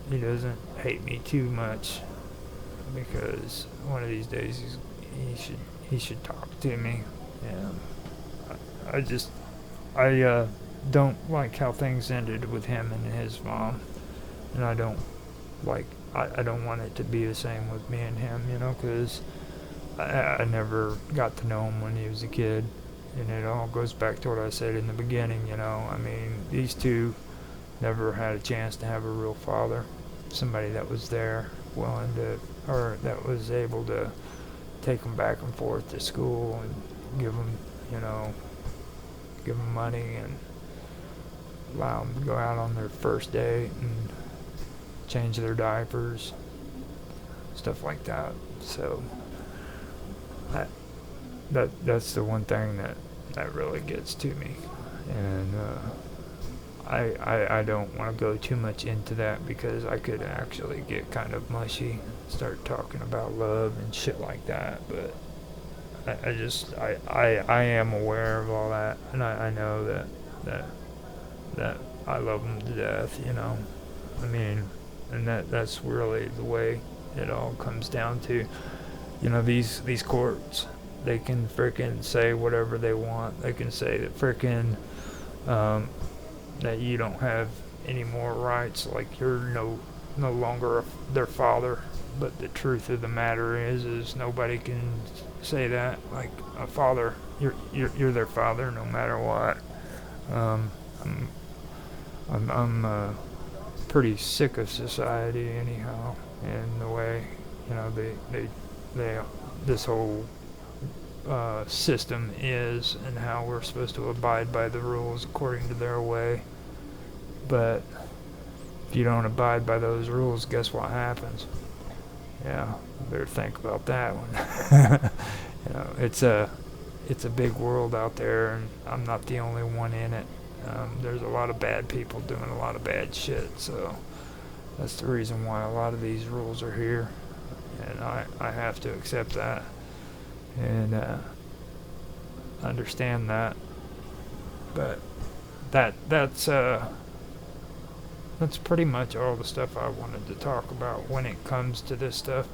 S1: he doesn't hate me too much, because one of these days he should talk to me. And I don't like how things ended with him and his mom, and I don't want it to be the same with me and him, because I never got to know him when he was a kid, and it all goes back to what I said in the beginning. These two never had a chance to have a real father, somebody that was there, willing to, or that was able to take them back and forth to school and give them money and allow them to go out on their first date and change their diapers, stuff like that. So that's the one thing that really gets to me, and I don't want to go too much into that because I could actually get kind of mushy, start talking about love and shit like that. But I am aware of all that, and I know that I love them to death. I mean, and that's really the way it all comes down to. These courts, they can frickin' say whatever they want. They can say that frickin' that you don't have any more rights, like you're no longer their father. But the truth of the matter is nobody can say that. Like a father, you're their father no matter what. I'm pretty sick of society anyhow, and the way they this whole system is, and how we're supposed to abide by the rules according to their way. But if you don't abide by those rules, guess what happens? Yeah, better think about that one. It's a big world out there, and I'm not the only one in it. There's a lot of bad people doing a lot of bad shit, so that's the reason why a lot of these rules are here, and I have to accept that and understand that. But that's pretty much all the stuff I wanted to talk about when it comes to this stuff.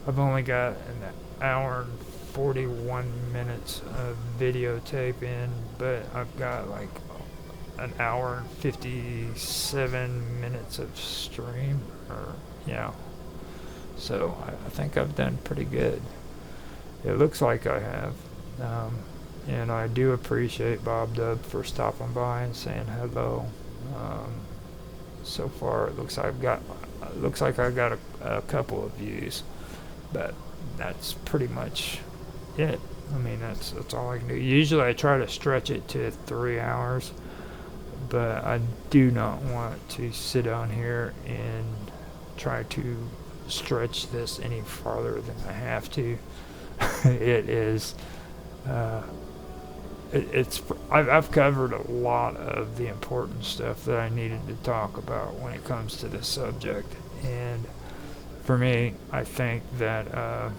S1: I've only got an hour and 41 minutes of videotape in, but I've got like an hour and 57 minutes of stream, so I think I've done pretty good. It looks like I have, and I do appreciate Bob Dub for stopping by and saying hello. So far it looks like I got a couple of views, but that's pretty much it. I mean, that's all I can do. Usually I try to stretch it to 3 hours, but I do not want to sit on here and try to stretch this any farther than I have to. It is I've covered a lot of the important stuff that I needed to talk about when it comes to this subject, and for me, I think that I'm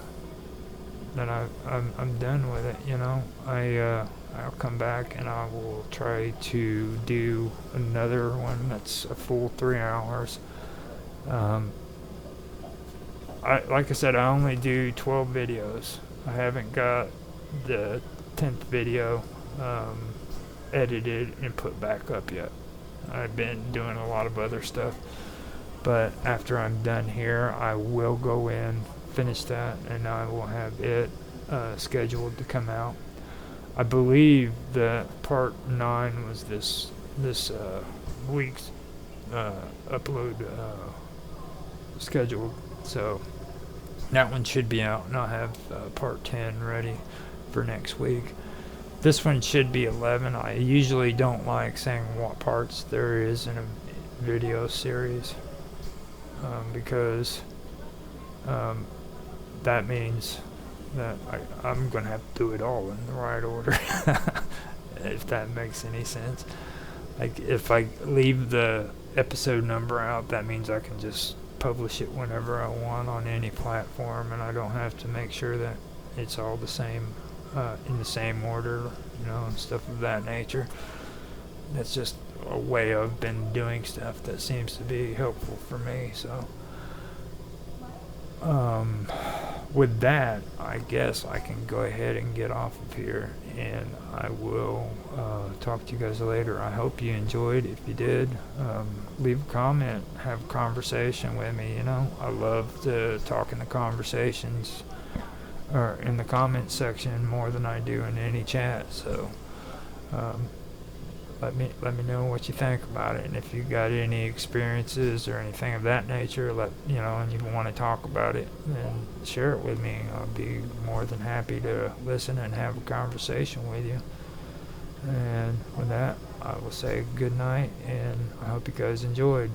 S1: done with it. I'll come back and I will try to do another one that's a full 3 hours. Like I said, I only do 12 videos. I haven't got the 10th video edited and put back up yet. I've been doing a lot of other stuff, but after I'm done here, I will go in, finish that, and I will have it scheduled to come out. I believe that part 9 was this week's upload scheduled, so that one should be out, and I'll have part 10 ready for next week. This one should be 11. I usually don't like saying what parts there is in a video series, because that means that I'm going to have to do it all in the right order, if that makes any sense. Like, if I leave the episode number out, that means I can just publish it whenever I want on any platform, and I don't have to make sure that it's all the same, in the same order, and stuff of that nature. That's just a way I've been doing stuff that seems to be helpful for me, so with that, I guess I can go ahead and get off of here, and I will talk to you guys later. I hope you enjoyed. If you did, leave a comment, have a conversation with me. I love to talk in the conversations, or in the comment section, more than I do in any chat. So let me know what you think about it, and if you got any experiences or anything of that nature, and you want to talk about it, then share it with me. I'll be more than happy to listen and have a conversation with you. And with that, I will say good night, and I hope you guys enjoyed.